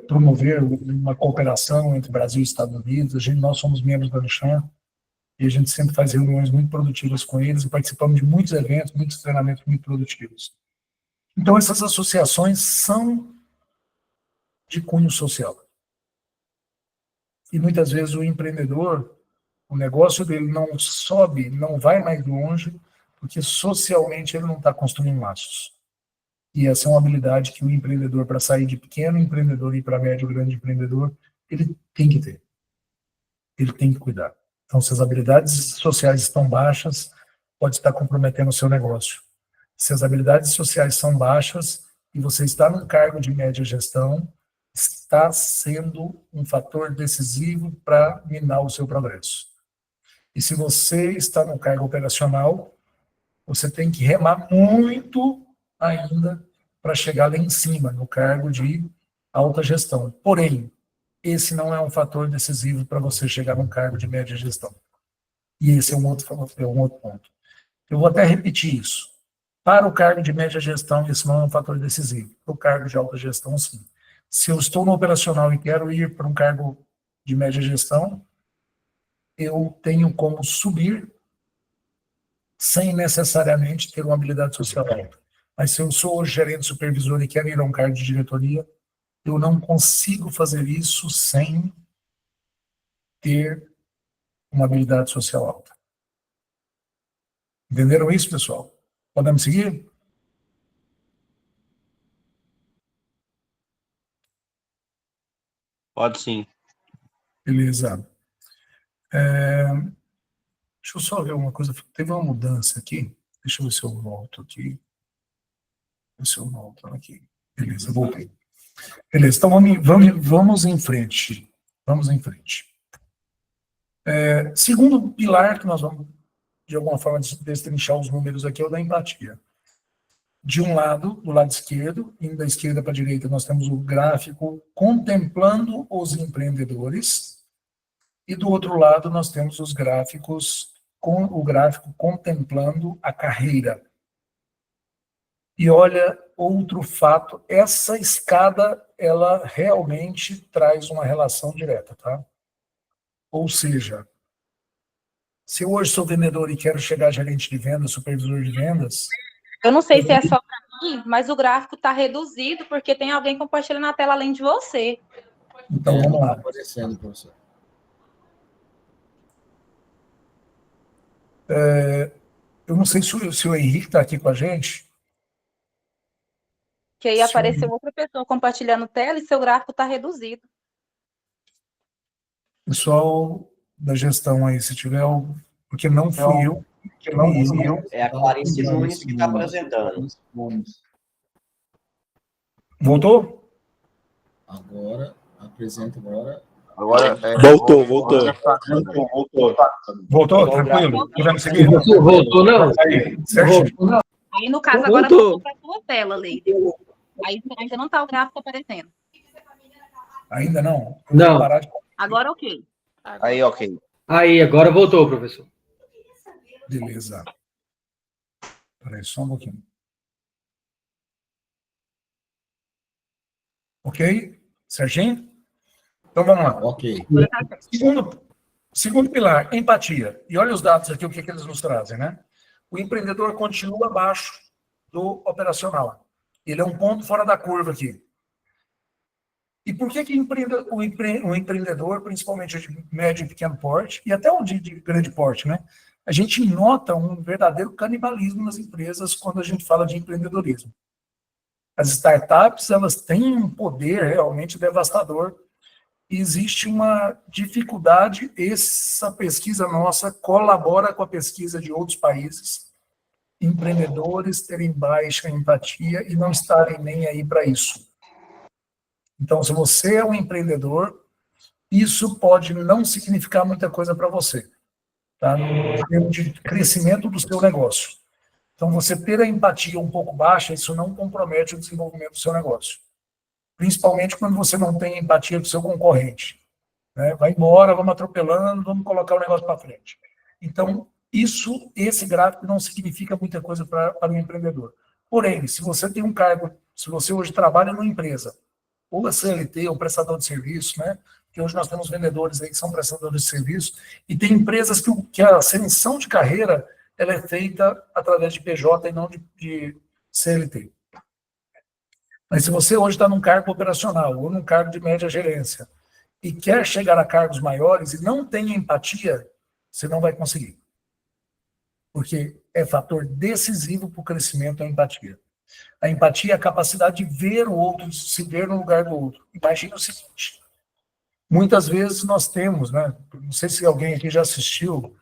promover uma cooperação entre Brasil e Estados Unidos. Nós somos membros da Anshan e a gente sempre faz reuniões muito produtivas com eles e participamos de muitos eventos, muitos treinamentos muito produtivos. Então, essas associações são de cunho social. E muitas vezes o empreendedor, o negócio dele não sobe, não vai mais longe, porque socialmente ele não está construindo laços. E essa é uma habilidade que o empreendedor, para sair de pequeno empreendedor e ir para médio, grande empreendedor, ele tem que ter. Ele tem que cuidar. Então, se as habilidades sociais estão baixas, pode estar comprometendo o seu negócio. Se as habilidades sociais são baixas e você está num cargo de média gestão, está sendo um fator decisivo para minar o seu progresso. E se você está no cargo operacional, você tem que remar muito ainda para chegar lá em cima, no cargo de alta gestão. Porém, esse não é um fator decisivo para você chegar num cargo de média gestão. E esse é um outro ponto. Eu vou até repetir isso. Para o cargo de média gestão, isso não é um fator decisivo. Para o cargo de alta gestão, sim. Se eu estou no operacional e quero ir para um cargo de média gestão, eu tenho como subir sem necessariamente ter uma habilidade social alta. Mas se eu sou gerente supervisor e quero ir a um cargo de diretoria, eu não consigo fazer isso sem ter uma habilidade social alta. Entenderam isso, pessoal? Podemos seguir? Pode sim. Beleza. Deixa eu só ver uma coisa. Teve uma mudança aqui. Deixa eu ver se eu volto aqui. Se eu volto aqui. Beleza, voltei. Beleza, então vamos em frente. Vamos em frente. Segundo pilar que nós vamos, de alguma forma, destrinchar os números aqui é o da empatia. De um lado, do lado esquerdo, indo da esquerda para a direita, nós temos o gráfico contemplando os empreendedores, e do outro lado nós temos os gráficos com o gráfico contemplando a carreira. E olha, outro fato, essa escada, ela realmente traz uma relação direta, tá? Ou seja, se eu hoje sou vendedor e quero chegar a gerente de vendas, supervisor de vendas... Eu não sei se é só para mim, mas o gráfico está reduzido porque tem alguém compartilhando a tela além de você. Então, vamos lá. Aparecendo, professor. Eu não sei se o Henrique está aqui com a gente. Que aí apareceu outra pessoa compartilhando tela e seu gráfico está reduzido. Pessoal da gestão aí, se tiver algo... Porque não fui eu. Que não fui eu. É a Clarice Nunes que está apresentando. Voltou? Agora, apresenta agora. Voltou. Voltou? Tranquilo? Podemos seguir? Voltou, não? Aí, certinho. Aí, no caso, agora voltou para a sua tela, Leide. Aí ainda não está o gráfico aparecendo. Ainda não? Não. Agora, ok. Aí, ok. Aí, agora voltou, professor. Beleza. Espera aí, só um pouquinho. Ok? Certinho? Então, vamos lá. Ok. Segundo pilar, empatia. E olha os dados aqui, o que eles nos trazem, né? O empreendedor continua abaixo do operacional. Ele é um ponto fora da curva aqui. E por que o empreendedor, principalmente de médio e pequeno porte, e até o de grande porte, né? A gente nota um verdadeiro canibalismo nas empresas quando a gente fala de empreendedorismo. As startups, elas têm um poder realmente devastador. E existe uma dificuldade, essa pesquisa nossa colabora com a pesquisa de outros países, empreendedores terem baixa empatia e não estarem nem aí para isso. Então, se você é um empreendedor, isso pode não significar muita coisa para você, tá? No termo de crescimento do seu negócio. Então, você ter a empatia um pouco baixa, isso não compromete o desenvolvimento do seu negócio. Principalmente quando você não tem empatia com o seu concorrente, né? Vai embora, vamos atropelando, vamos colocar o negócio para frente. Então, esse gráfico não significa muita coisa para o empreendedor. Porém, se você tem um cargo, se você hoje trabalha numa empresa, ou a CLT, ou prestador de serviço, né? Porque hoje nós temos vendedores aí que são prestadores de serviço, e tem empresas que a ascensão de carreira ela é feita através de PJ e não de CLT. Mas se você hoje está num cargo operacional, ou num cargo de média gerência, e quer chegar a cargos maiores e não tem empatia, você não vai conseguir. Porque é fator decisivo para o crescimento a empatia. A empatia é a capacidade de ver o outro, de se ver no lugar do outro. Imagina o seguinte, muitas vezes nós temos, né? Não sei se alguém aqui já assistiu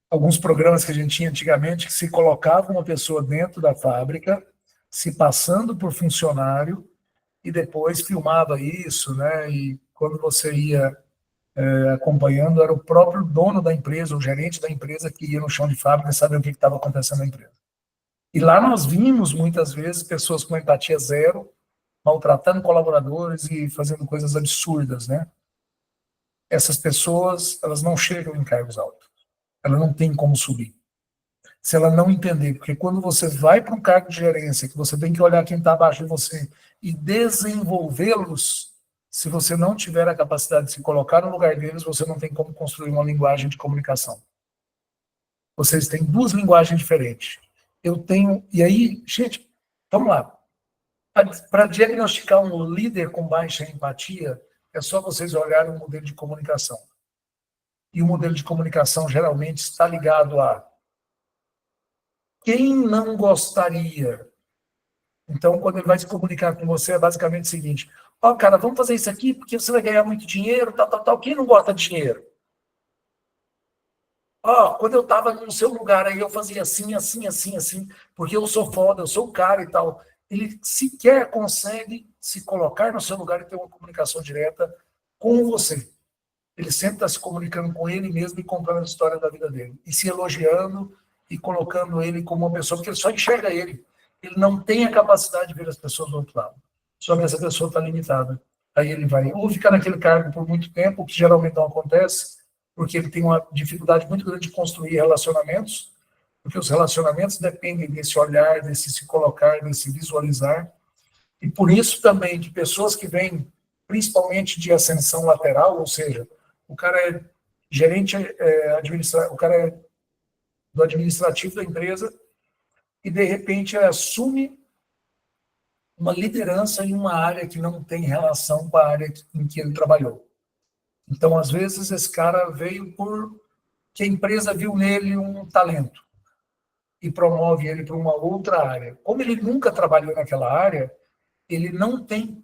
alguns programas que a gente tinha antigamente, que se colocava uma pessoa dentro da fábrica, se passando por funcionário, e depois filmava isso, né? E quando você ia acompanhando, era o próprio dono da empresa, o gerente da empresa, que ia no chão de fábrica e saber o que estava acontecendo na empresa. E lá nós vimos, muitas vezes, pessoas com empatia zero, maltratando colaboradores e fazendo coisas absurdas, né? Essas pessoas, elas não chegam em cargos altos. Ela não tem como subir. Se ela não entender, porque quando você vai para um cargo de gerência, que você tem que olhar quem está abaixo de você e desenvolvê-los, se você não tiver a capacidade de se colocar no lugar deles, você não tem como construir uma linguagem de comunicação. Vocês têm duas linguagens diferentes. Eu tenho... E aí, gente, vamos lá. Para diagnosticar um líder com baixa empatia, é só vocês olharem o modelo de comunicação. E o modelo de comunicação geralmente está ligado a quem não gostaria. Então, quando ele vai se comunicar com você, é basicamente o seguinte: ó, cara, vamos fazer isso aqui porque você vai ganhar muito dinheiro, tal, tal, tal. Quem não gosta de dinheiro? Ó, quando eu estava no seu lugar aí, eu fazia assim, assim, assim, assim, porque eu sou foda, eu sou o cara e tal. Ele sequer consegue se colocar no seu lugar e ter uma comunicação direta com você. Ele sempre está se comunicando com ele mesmo e contando a história da vida dele. E se elogiando e colocando ele como uma pessoa, porque ele só enxerga ele. Ele não tem a capacidade de ver as pessoas do outro lado. Só que essa pessoa está limitada. Aí ele vai ou ficar naquele cargo por muito tempo, o que geralmente não acontece, porque ele tem uma dificuldade muito grande de construir relacionamentos, porque os relacionamentos dependem desse olhar, desse se colocar, desse visualizar. E por isso também que pessoas que vêm, principalmente de ascensão lateral, ou seja, o cara é gerente o cara é do administrativo da empresa e, de repente, assume uma liderança em uma área que não tem relação com a área em que ele trabalhou. Então, às vezes, esse cara veio porque a empresa viu nele um talento e promove ele para uma outra área. Como ele nunca trabalhou naquela área, ele não tem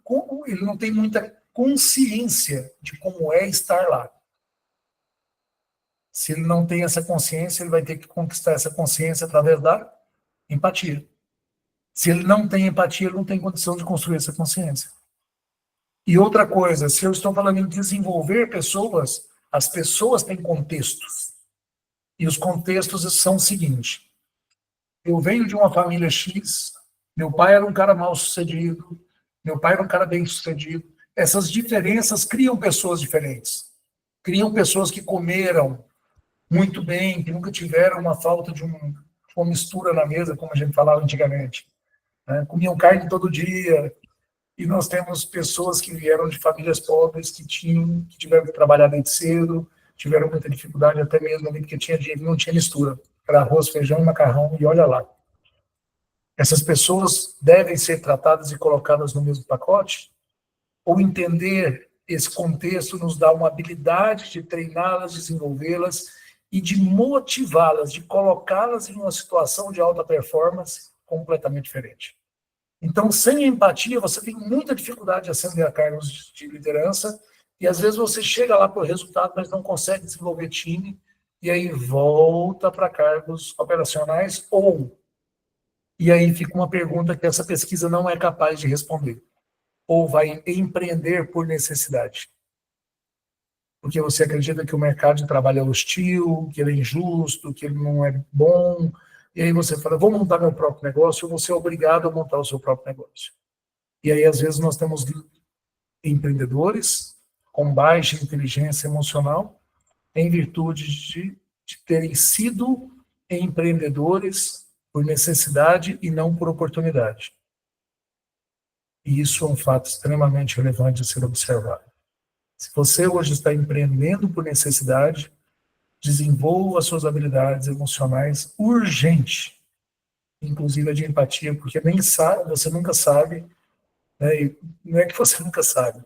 muita consciência de como é estar lá. Se ele não tem essa consciência, ele vai ter que conquistar essa consciência através da empatia. Se ele não tem empatia, ele não tem condição de construir essa consciência. E outra coisa, se eu estou falando em desenvolver pessoas, as pessoas têm contextos. E os contextos são o seguinte: eu venho de uma família X, meu pai era um cara mal-sucedido, meu pai era um cara bem-sucedido. Essas diferenças criam pessoas diferentes. Criam pessoas que comeram muito bem, que nunca tiveram uma falta de uma mistura na mesa, como a gente falava antigamente. Né? Comiam carne todo dia. E nós temos pessoas que vieram de famílias pobres, que tiveram que trabalhar desde cedo, tiveram muita dificuldade até mesmo ali, porque tinha dinheiro, não tinha mistura. Era arroz, feijão, macarrão e olha lá. Essas pessoas devem ser tratadas e colocadas no mesmo pacote? Ou entender esse contexto nos dá uma habilidade de treiná-las, desenvolvê-las e de motivá-las, de colocá-las em uma situação de alta performance completamente diferente. Então, sem empatia, você tem muita dificuldade de ascender a cargos de liderança e, às vezes, você chega lá para o resultado, mas não consegue desenvolver time e aí volta para cargos operacionais e aí fica uma pergunta que essa pesquisa não é capaz de responder. Ou vai empreender por necessidade. Porque você acredita que o mercado de trabalho é hostil, que ele é injusto, que ele não é bom. E aí você fala, vou montar meu próprio negócio, eu vou ser obrigado a montar o seu próprio negócio. E aí, às vezes, nós temos empreendedores com baixa inteligência emocional, em virtude de terem sido empreendedores por necessidade e não por oportunidade. E isso é um fato extremamente relevante a ser observado. Se você hoje está empreendendo por necessidade, desenvolva suas habilidades emocionais urgente, inclusive a de empatia, porque nem sabe, você nunca sabe, né? E não é que você nunca sabe.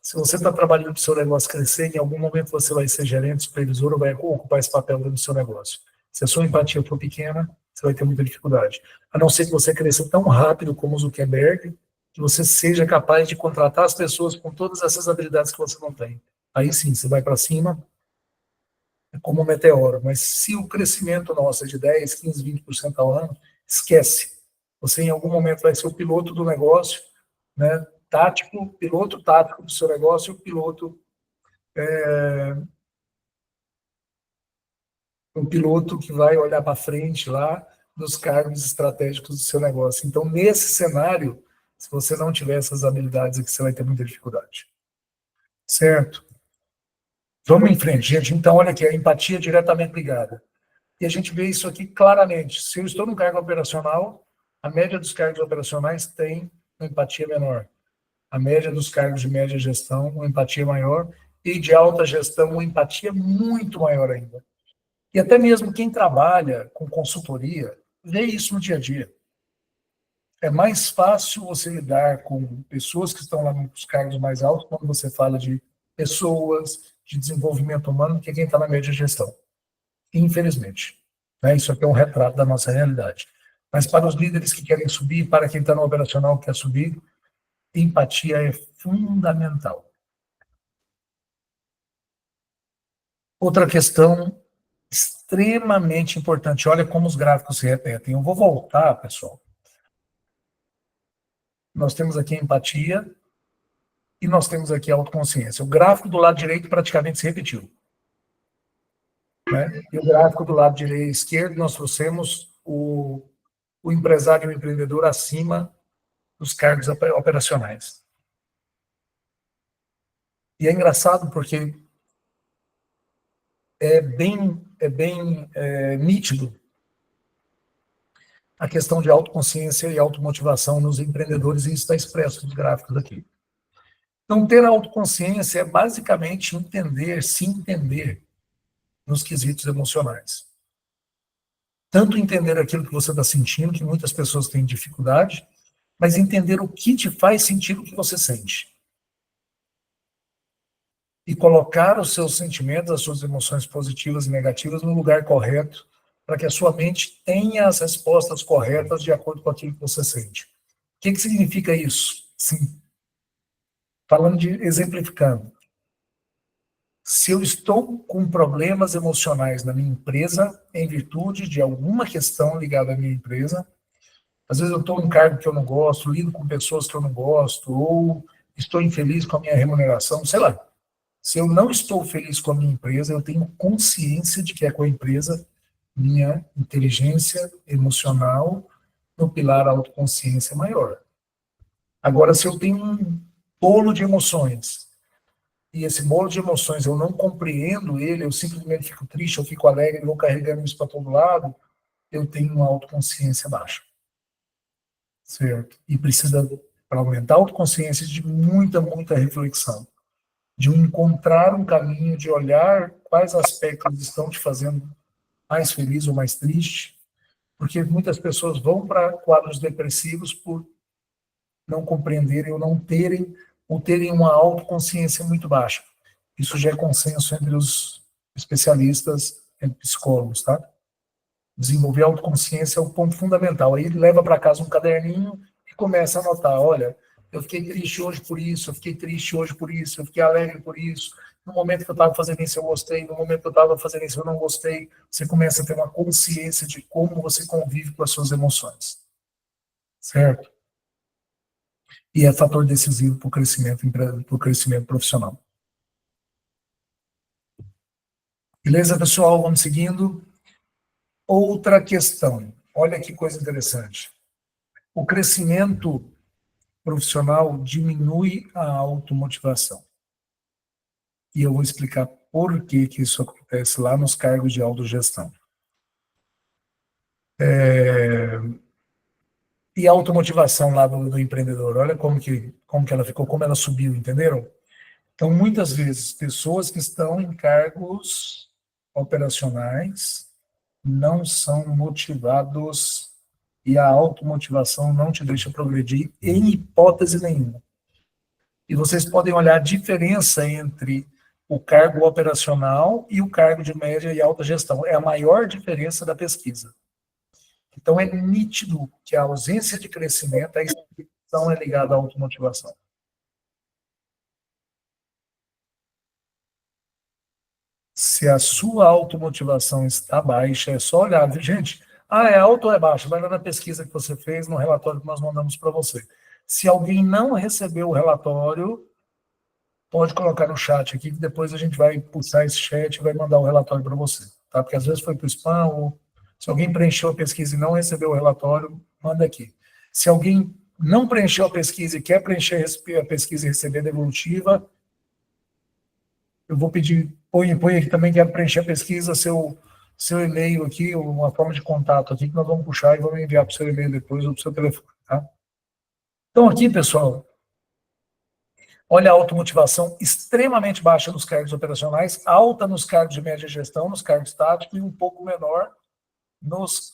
Se você está trabalhando para o seu negócio crescer, em algum momento você vai ser gerente, supervisor, ou vai ocupar esse papel dentro do seu negócio. Se a sua empatia for pequena, você vai ter muita dificuldade. A não ser que você cresça tão rápido como o Zuckerberg, que você seja capaz de contratar as pessoas com todas essas habilidades que você não tem. Aí sim, você vai para cima, é como um meteoro. Mas se o crescimento nosso é de 10, 15, 20% ao ano, esquece. Você em algum momento vai ser o piloto do negócio, né? Piloto tático do seu negócio, o piloto que vai olhar para frente lá dos cargos estratégicos do seu negócio. Então, nesse cenário, se você não tiver essas habilidades aqui, você vai ter muita dificuldade. Certo? Vamos em frente, gente. Então, olha aqui, a empatia é diretamente ligada. E a gente vê isso aqui claramente. Se eu estou no cargo operacional, a média dos cargos operacionais tem uma empatia menor. A média dos cargos de média gestão, uma empatia maior. E de alta gestão, uma empatia muito maior ainda. E até mesmo quem trabalha com consultoria, vê isso no dia a dia. É mais fácil você lidar com pessoas que estão lá nos cargos mais altos, quando você fala de pessoas, de desenvolvimento humano do que quem está na média gestão. Infelizmente. Né? Isso aqui é um retrato da nossa realidade. Mas para os líderes que querem subir, para quem está no operacional que quer subir, empatia é fundamental. Outra questão extremamente importante. Olha como os gráficos se repetem. Eu vou voltar, pessoal. Nós temos aqui empatia e nós temos aqui autoconsciência. O gráfico do lado direito praticamente se repetiu. Né? E o gráfico do lado direito esquerdo, nós trouxemos o empresário e o empreendedor acima dos cargos operacionais. E é engraçado porque é bem nítido a questão de autoconsciência e automotivação nos empreendedores, e isso está expresso nos gráficos aqui. Então, ter autoconsciência é basicamente se entender nos quesitos emocionais. Tanto entender aquilo que você está sentindo, que muitas pessoas têm dificuldade, mas entender o que te faz sentir o que você sente. E colocar os seus sentimentos, as suas emoções positivas e negativas no lugar correto, para que a sua mente tenha as respostas corretas de acordo com aquilo que você sente. O que significa isso? Sim. Exemplificando. Se eu estou com problemas emocionais na minha empresa, em virtude de alguma questão ligada à minha empresa, às vezes eu estou em cargo que eu não gosto, lido com pessoas que eu não gosto, ou estou infeliz com a minha remuneração, sei lá. Se eu não estou feliz com a minha empresa, eu tenho consciência de que é com a empresa minha inteligência emocional no pilar autoconsciência maior. Agora, se eu tenho um bolo de emoções, e esse bolo de emoções eu não compreendo ele, eu simplesmente fico triste, eu fico alegre, vou carregando isso para todo lado, eu tenho uma autoconsciência baixa. Certo? E precisa, para aumentar a autoconsciência, de muita reflexão. De encontrar um caminho, de olhar quais aspectos estão te fazendo mais feliz ou mais triste, porque muitas pessoas vão para quadros depressivos por não compreenderem ou não terem, ou terem uma autoconsciência muito baixa. Isso já é consenso entre os especialistas, entre psicólogos, tá? Desenvolver a autoconsciência é o ponto fundamental. Aí ele leva para casa um caderninho e começa a anotar, olha, eu fiquei triste hoje por isso, eu fiquei triste hoje por isso, eu fiquei alegre por isso, no momento que eu estava fazendo isso eu gostei, no momento que eu estava fazendo isso eu não gostei. Você começa a ter uma consciência de como você convive com as suas emoções. Certo? E é fator decisivo para o crescimento profissional. Beleza, pessoal? Vamos seguindo. Outra questão. Olha que coisa interessante. O crescimento profissional diminui a automotivação. E eu vou explicar por que isso acontece lá nos cargos de autogestão. E a automotivação lá do empreendedor, olha como que ela ficou, como ela subiu, entenderam? Então, muitas vezes, pessoas que estão em cargos operacionais não são motivados e a automotivação não te deixa progredir em hipótese nenhuma. E vocês podem olhar a diferença entre o cargo operacional e o cargo de média e alta gestão. É a maior diferença da pesquisa. Então, é nítido que a ausência de crescimento, a exposição é ligada à automotivação. Se a sua automotivação está baixa, é só olhar. Gente, é alta ou é baixa? Vai lá na pesquisa que você fez, no relatório que nós mandamos para você. Se alguém não recebeu o relatório, pode colocar no chat aqui, que depois a gente vai puxar esse chat e vai mandar o relatório para você. Tá? Porque às vezes foi para o spam, ou se alguém preencheu a pesquisa e não recebeu o relatório, manda aqui. Se alguém não preencheu a pesquisa e quer preencher a pesquisa e receber a devolutiva, eu vou pedir, põe aqui também, quero preencher a pesquisa, seu e-mail aqui, uma forma de contato aqui, que nós vamos puxar e vamos enviar para o seu e-mail depois ou para o seu telefone. Tá? Então aqui, pessoal, olha a automotivação extremamente baixa nos cargos operacionais, alta nos cargos de média gestão, nos cargos táticos, e um pouco menor nos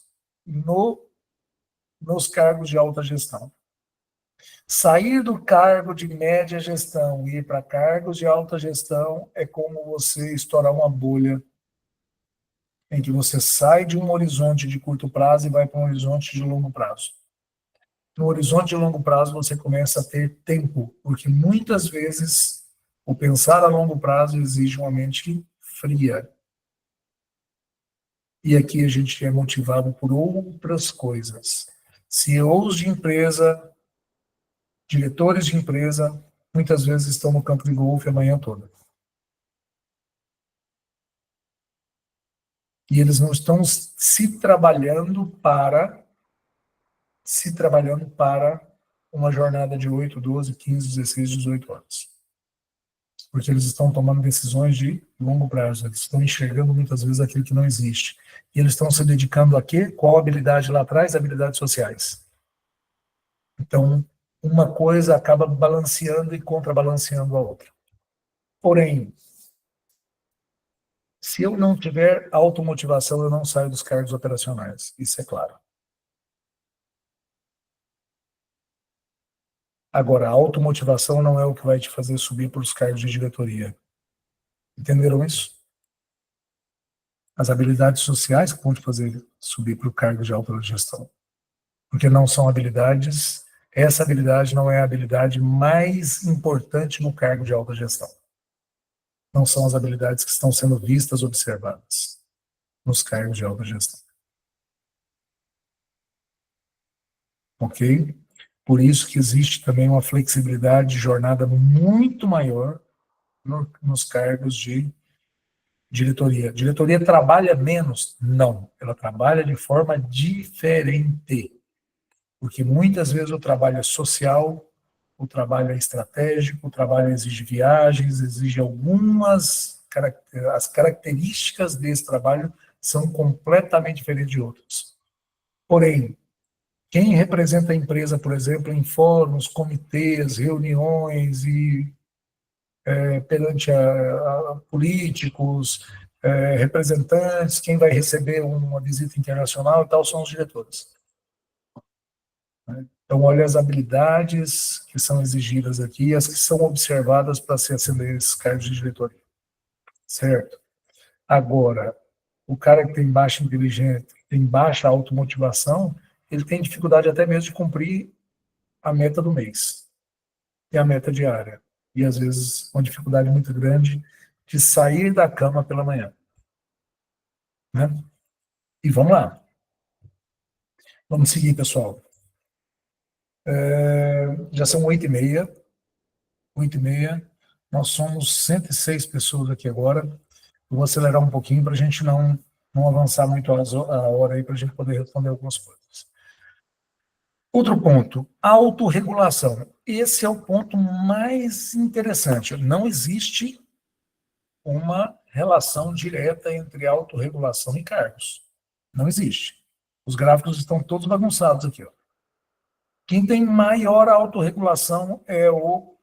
cargos de alta gestão. Sair do cargo de média gestão e ir para cargos de alta gestão é como você estourar uma bolha em que você sai de um horizonte de curto prazo e vai para um horizonte de longo prazo. No horizonte de longo prazo, você começa a ter tempo, porque muitas vezes o pensar a longo prazo exige uma mente fria. E aqui a gente é motivado por outras coisas. CEOs de empresa, diretores de empresa, muitas vezes estão no campo de golfe a manhã toda. E eles não estão se trabalhando para uma jornada de 8, 12, 15, 16, 18 horas. Porque eles estão tomando decisões de longo prazo, eles estão enxergando muitas vezes aquilo que não existe. E eles estão se dedicando a quê? Qual habilidade lá atrás? Habilidades sociais. Então, uma coisa acaba balanceando e contrabalanceando a outra. Porém, se eu não tiver automotivação, eu não saio dos cargos operacionais. Isso é claro. Agora, a automotivação não é o que vai te fazer subir para os cargos de diretoria. Entenderam isso? As habilidades sociais que vão te fazer subir para o cargo de autogestão. Porque não são habilidades, essa habilidade não é a habilidade mais importante no cargo de autogestão. Não são as habilidades que estão sendo vistas, observadas nos cargos de autogestão. Ok? Por isso que existe também uma flexibilidade de jornada muito maior nos cargos de diretoria. Diretoria trabalha menos? Não. Ela trabalha de forma diferente. Porque muitas vezes o trabalho é social, o trabalho é estratégico, o trabalho exige viagens, exige algumas... As características desse trabalho são completamente diferentes de outras. Porém, quem representa a empresa, por exemplo, em fóruns, comitês, reuniões e perante a políticos, representantes, quem vai receber uma visita internacional e tal, são os diretores. Então, olha as habilidades que são exigidas aqui, as que são observadas para se acender esses cargos de diretoria. Certo? Agora, o cara que tem baixa inteligência, tem baixa automotivação, ele tem dificuldade até mesmo de cumprir a meta do mês e a meta diária. E, às vezes, uma dificuldade muito grande de sair da cama pela manhã. Né? E vamos lá. Vamos seguir, pessoal. Já são 8h30. 8h30. Nós somos 106 pessoas aqui agora. Eu vou acelerar um pouquinho para a gente não avançar muito a hora aí, para a gente poder responder algumas coisas. Outro ponto, autorregulação. Esse é o ponto mais interessante. Não existe uma relação direta entre autorregulação e cargos. Não existe. Os gráficos estão todos bagunçados aqui. Ó. Quem tem maior autorregulação é o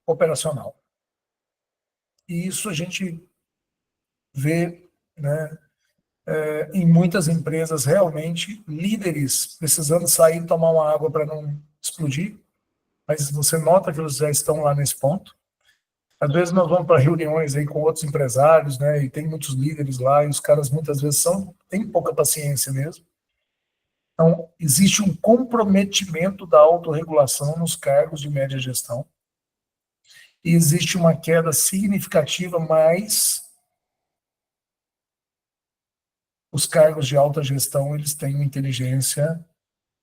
operacional. E isso a gente vê, né, em muitas empresas, realmente, líderes precisando sair e tomar uma água para não explodir, mas você nota que eles já estão lá nesse ponto. Às vezes nós vamos para reuniões aí com outros empresários, né, e tem muitos líderes lá, e os caras muitas vezes têm pouca paciência mesmo. Então, existe um comprometimento da autorregulação nos cargos de média gestão, e existe uma queda significativa, mas os cargos de alta gestão, eles têm uma inteligência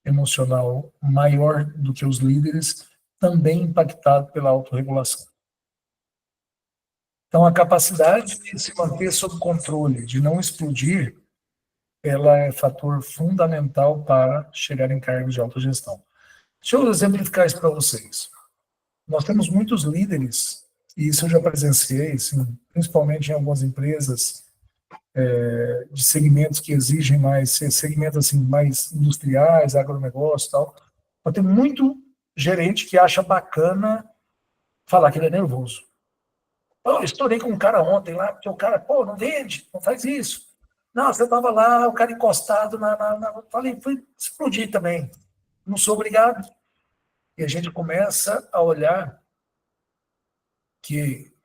emocional maior do que os líderes, também impactado pela autorregulação. Então, a capacidade de se manter sob controle, de não explodir, ela é fator fundamental para chegar em cargos de alta gestão. Deixa eu exemplificar isso para vocês. Nós temos muitos líderes, e isso eu já presenciei, assim, principalmente em algumas empresas de segmentos que exigem mais, segmentos assim, mais industriais, agronegócio e tal. Mas tem muito gerente que acha bacana falar que ele é nervoso. Eu estourei com um cara ontem lá, porque o cara, pô, não vende, não faz isso. Não, você estava lá, o cara encostado Falei, fui explodir também. Não sou obrigado. E a gente começa a olhar que,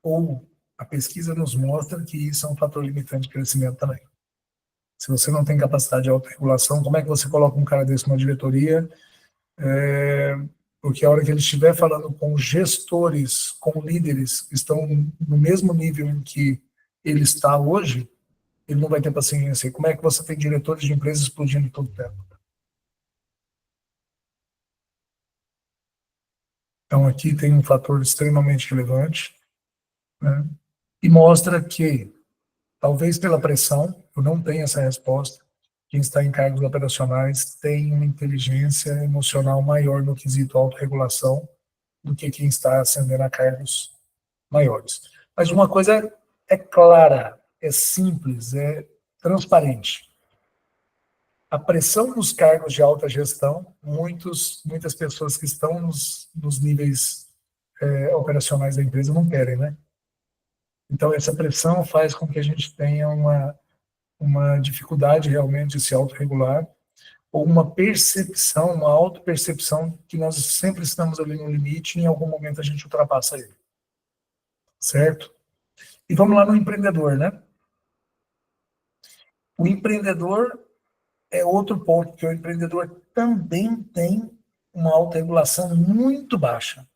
ou a pesquisa nos mostra que isso é um fator limitante de crescimento também. Se você não tem capacidade de autorregulação, como é que você coloca um cara desse numa diretoria? Porque a hora que ele estiver falando com gestores, com líderes que estão no mesmo nível em que ele está hoje, ele não vai ter paciência. E como é que você tem diretores de empresas explodindo todo o tempo? Então, aqui tem um fator extremamente relevante, né? E mostra que, talvez pela pressão, eu não tenho essa resposta, quem está em cargos operacionais tem uma inteligência emocional maior no quesito autorregulação do que quem está ascendendo a cargos maiores. Mas uma coisa é clara, é simples, é transparente. A pressão nos cargos de alta gestão, muitas pessoas que estão nos níveis operacionais da empresa não querem, né? Então, essa pressão faz com que a gente tenha uma dificuldade realmente de se autorregular, ou uma percepção, uma autopercepção que nós sempre estamos ali no limite e em algum momento a gente ultrapassa ele. Certo? E vamos lá no empreendedor, né? O empreendedor é outro ponto, que o empreendedor também tem uma autorregulação muito baixa.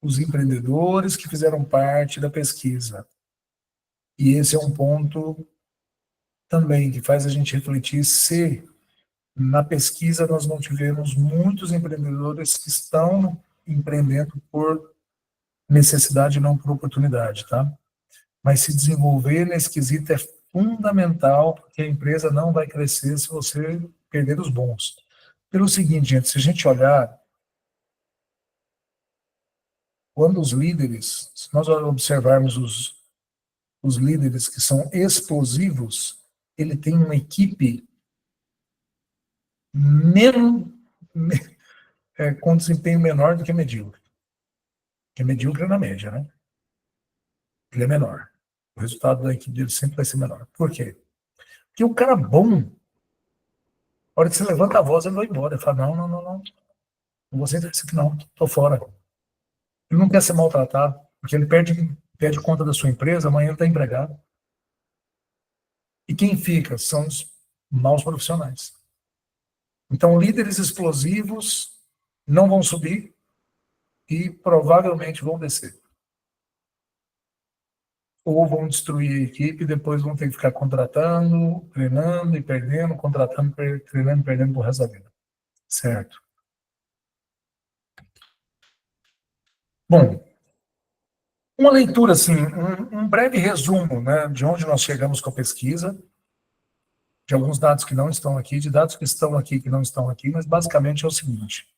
Os empreendedores que fizeram parte da pesquisa. E esse é um ponto também que faz a gente refletir se na pesquisa nós não tivemos muitos empreendedores que estão empreendendo por necessidade e não por oportunidade, tá? Mas se desenvolver nesse quesito é fundamental, porque a empresa não vai crescer se você perder os bons. Pelo seguinte, gente, se a gente olhar, quando os líderes, se nós observarmos os líderes que são explosivos, ele tem uma equipe com desempenho menor do que medíocre. Porque medíocre é na média, né? Ele é menor. O resultado da equipe dele sempre vai ser menor. Por quê? Porque o cara bom, a hora que você levanta a voz, ele vai embora. Ele fala, não. Não vou aceitar isso aqui não, tô fora. Ele não quer ser maltratado, porque ele perde conta da sua empresa, amanhã ele está empregado. E quem fica são os maus profissionais. Então, líderes explosivos não vão subir e provavelmente vão descer. Ou vão destruir a equipe e depois vão ter que ficar contratando, treinando e perdendo, contratando, treinando e perdendo pro resto da vida. Certo? Bom, uma leitura, assim, um breve resumo, né, de onde nós chegamos com a pesquisa, de alguns dados que não estão aqui, de dados que estão aqui, que não estão aqui, mas basicamente é o seguinte: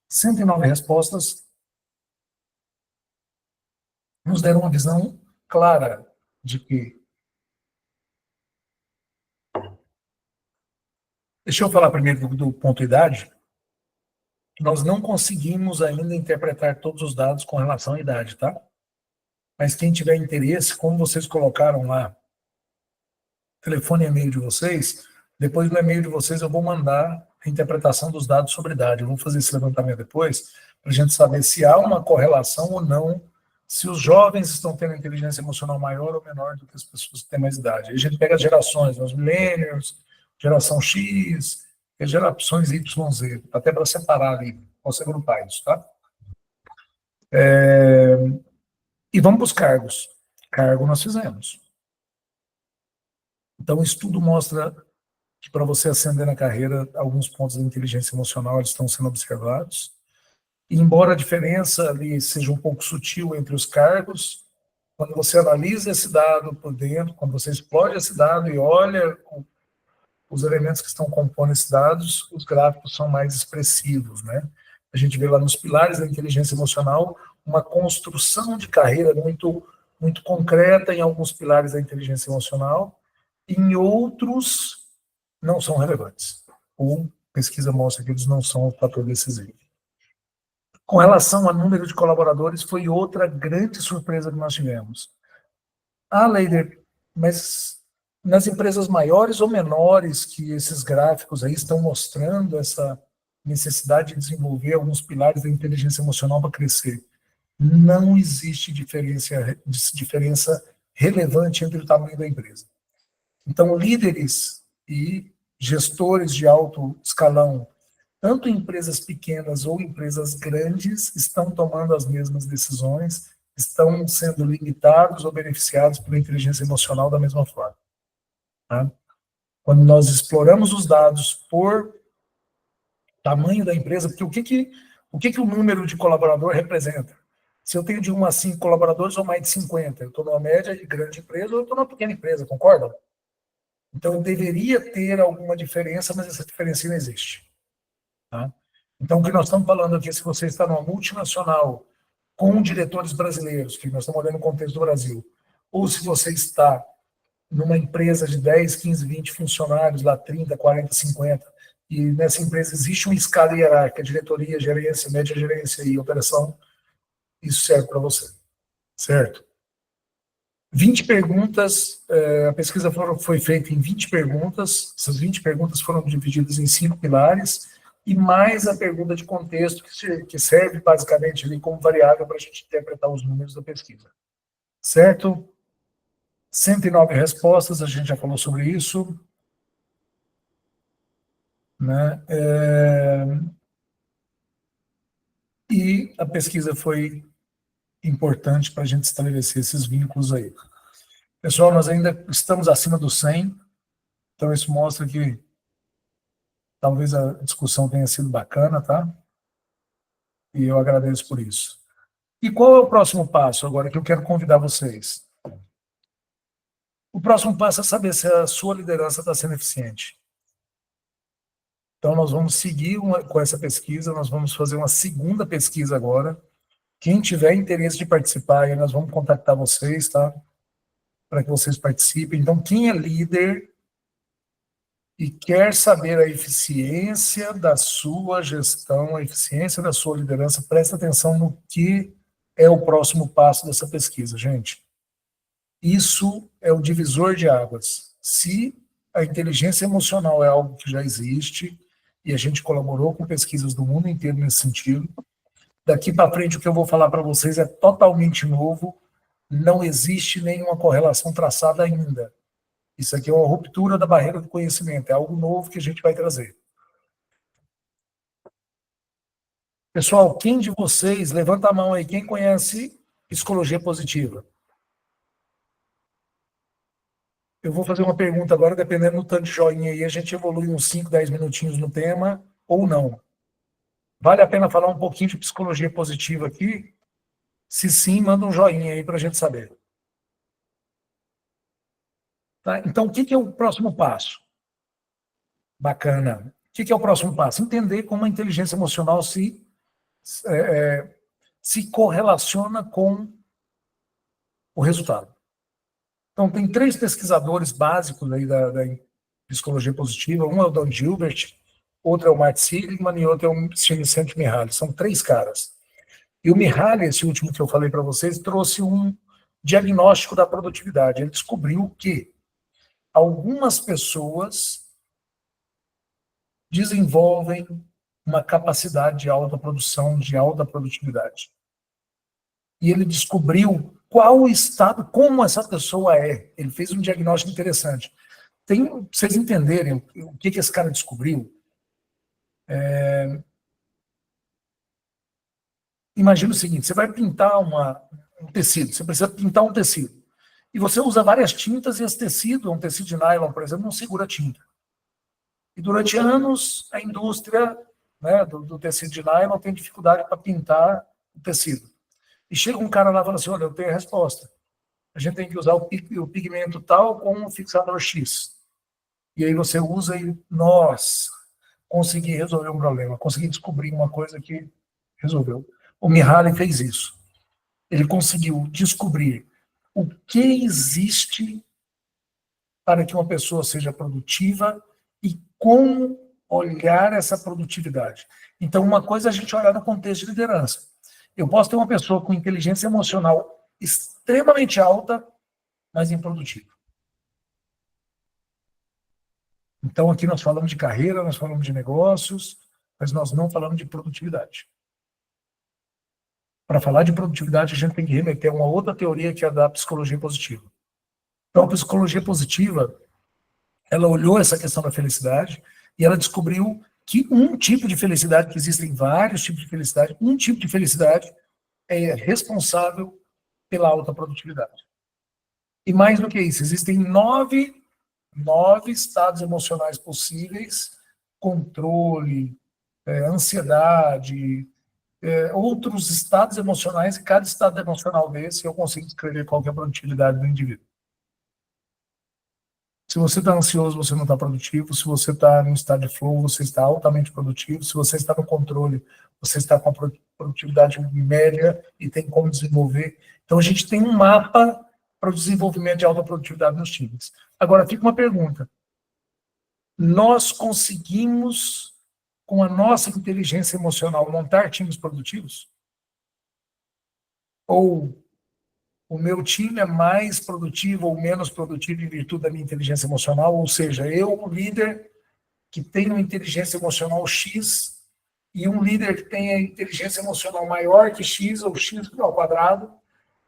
109 respostas nos deram uma visão clara de que... Deixa eu falar primeiro do ponto idade. Nós não conseguimos ainda interpretar todos os dados com relação à idade, tá? Mas quem tiver interesse, como vocês colocaram lá, telefone e e-mail de vocês, depois do e-mail de vocês eu vou mandar a interpretação dos dados sobre idade. Eu vou fazer esse levantamento depois, para a gente saber se há uma correlação ou não, se os jovens estão tendo inteligência emocional maior ou menor do que as pessoas que têm mais idade. Aí a gente pega as gerações, os millennials, geração X, e gerações YZ, até para separar ali, posso agrupar isso, tá? E vamos para os cargos. Cargo nós fizemos. Então, o estudo mostra que para você ascender na carreira, alguns pontos da inteligência emocional eles estão sendo observados. E embora a diferença ali seja um pouco sutil entre os cargos, quando você analisa esse dado por dentro, quando você explode esse dado e olha os elementos que estão compondo esses dados, os gráficos são mais expressivos, né? A gente vê lá nos pilares da inteligência emocional uma construção de carreira muito concreta em alguns pilares da inteligência emocional, em outros não são relevantes. Ou pesquisa mostra que eles não são o fator decisivo. Com relação ao número de colaboradores, foi outra grande surpresa que nós tivemos. Leider, mas nas empresas maiores ou menores que esses gráficos aí estão mostrando essa necessidade de desenvolver alguns pilares da inteligência emocional para crescer. Não existe diferença relevante entre o tamanho da empresa. Então, líderes e gestores de alto escalão, tanto empresas pequenas ou empresas grandes, estão tomando as mesmas decisões, estão sendo limitados ou beneficiados pela inteligência emocional da mesma forma. Tá? Quando nós exploramos os dados por tamanho da empresa, porque o que o número de colaborador representa? Se eu tenho de 1 a 5 colaboradores ou mais de 50, eu estou numa média de grande empresa ou eu estou numa pequena empresa, concordam? Então, deveria ter alguma diferença, mas essa diferença não existe. Tá? Então, o que nós estamos falando aqui, se você está numa multinacional com diretores brasileiros, que nós estamos olhando no contexto do Brasil, ou se você está numa empresa de 10, 15, 20 funcionários, lá 30, 40, 50, e nessa empresa existe uma escala hierárquica, diretoria, gerência, média gerência e operação, isso serve para você, certo? 20 perguntas, a pesquisa foi feita em 20 perguntas, essas 20 perguntas foram divididas em 5 pilares, e mais a pergunta de contexto, que serve basicamente ali como variável para a gente interpretar os números da pesquisa. Certo? 109 respostas, a gente já falou sobre isso. Né? E a pesquisa foi importante para a gente estabelecer esses vínculos aí. Pessoal, nós ainda estamos acima do 100, então isso mostra que talvez a discussão tenha sido bacana, tá? E eu agradeço por isso. E qual é o próximo passo agora que eu quero convidar vocês? O próximo passo é saber se a sua liderança está sendo eficiente. Então, nós vamos seguir com essa pesquisa, nós vamos fazer uma segunda pesquisa agora. Quem tiver interesse de participar, aí nós vamos contactar vocês, tá? Para que vocês participem. Então, quem é líder e quer saber a eficiência da sua gestão, a eficiência da sua liderança, presta atenção no que é o próximo passo dessa pesquisa, gente. Isso é o divisor de águas. Se a inteligência emocional é algo que já existe, e a gente colaborou com pesquisas do mundo inteiro nesse sentido, daqui para frente o que eu vou falar para vocês é totalmente novo, não existe nenhuma correlação traçada ainda. Isso aqui é uma ruptura da barreira do conhecimento, é algo novo que a gente vai trazer. Pessoal, quem de vocês, levanta a mão aí, quem conhece psicologia positiva? Eu vou fazer uma pergunta agora, dependendo do tanto de joinha aí, a gente evolui uns 5, 10 minutinhos no tema, ou não. Vale a pena falar um pouquinho de psicologia positiva aqui? Se sim, manda um joinha aí para a gente saber. Tá? Então, o que é o próximo passo? Bacana. O que é o próximo passo? Entender como a inteligência emocional se correlaciona com o resultado. Então, tem 3 pesquisadores básicos aí da psicologia positiva. Um é o Don Gilbert, outro é o Martin Seligman e outro é o Csikszentmihalyi Mihaly. São 3 caras. E o Mihaly, esse último que eu falei para vocês, trouxe um diagnóstico da produtividade. Ele descobriu que algumas pessoas desenvolvem uma capacidade de alta produção, de alta produtividade. E ele descobriu qual o estado, como essa pessoa é. Ele fez um diagnóstico interessante. Pra vocês entenderem o que esse cara descobriu, imagina o seguinte, você vai pintar um tecido, você precisa pintar um tecido. E você usa várias tintas e esse tecido, um tecido de nylon, por exemplo, não segura tinta. E durante anos, a indústria, né, do tecido de nylon tem dificuldade para pintar o tecido. E chega um cara lá e fala assim, olha, eu tenho a resposta. A gente tem que usar o pigmento tal com um fixador X. E aí você usa e, nossa, consegui resolver um problema, consegui descobrir uma coisa que resolveu. O Mihaly fez isso. Ele conseguiu descobrir o que existe para que uma pessoa seja produtiva e como olhar essa produtividade. Então, uma coisa é a gente olhar no contexto de liderança. Eu posso ter uma pessoa com inteligência emocional extremamente alta, mas improdutiva. Então, aqui nós falamos de carreira, nós falamos de negócios, mas nós não falamos de produtividade. Para falar de produtividade, a gente tem que remeter a uma outra teoria que é a da psicologia positiva. Então, a psicologia positiva, ela olhou essa questão da felicidade e ela descobriu que um tipo de felicidade, que existem vários tipos de felicidade, um tipo de felicidade é responsável pela alta produtividade. E mais do que isso, existem nove estados emocionais possíveis: controle, ansiedade, outros estados emocionais, e cada estado emocional desse eu consigo descrever qual que é a produtividade do indivíduo. Se você está ansioso, você não está produtivo. Se você está no estado de flow, você está altamente produtivo. Se você está no controle, você está com a produtividade média e tem como desenvolver. Então, a gente tem um mapa para o desenvolvimento de alta produtividade nos times. Agora, fica uma pergunta. Nós conseguimos, com a nossa inteligência emocional, montar times produtivos? Ou o meu time é mais produtivo ou menos produtivo em virtude da minha inteligência emocional? Ou seja, eu, um líder que tem uma inteligência emocional X, e um líder que tem a inteligência emocional maior que X, ou X ao quadrado,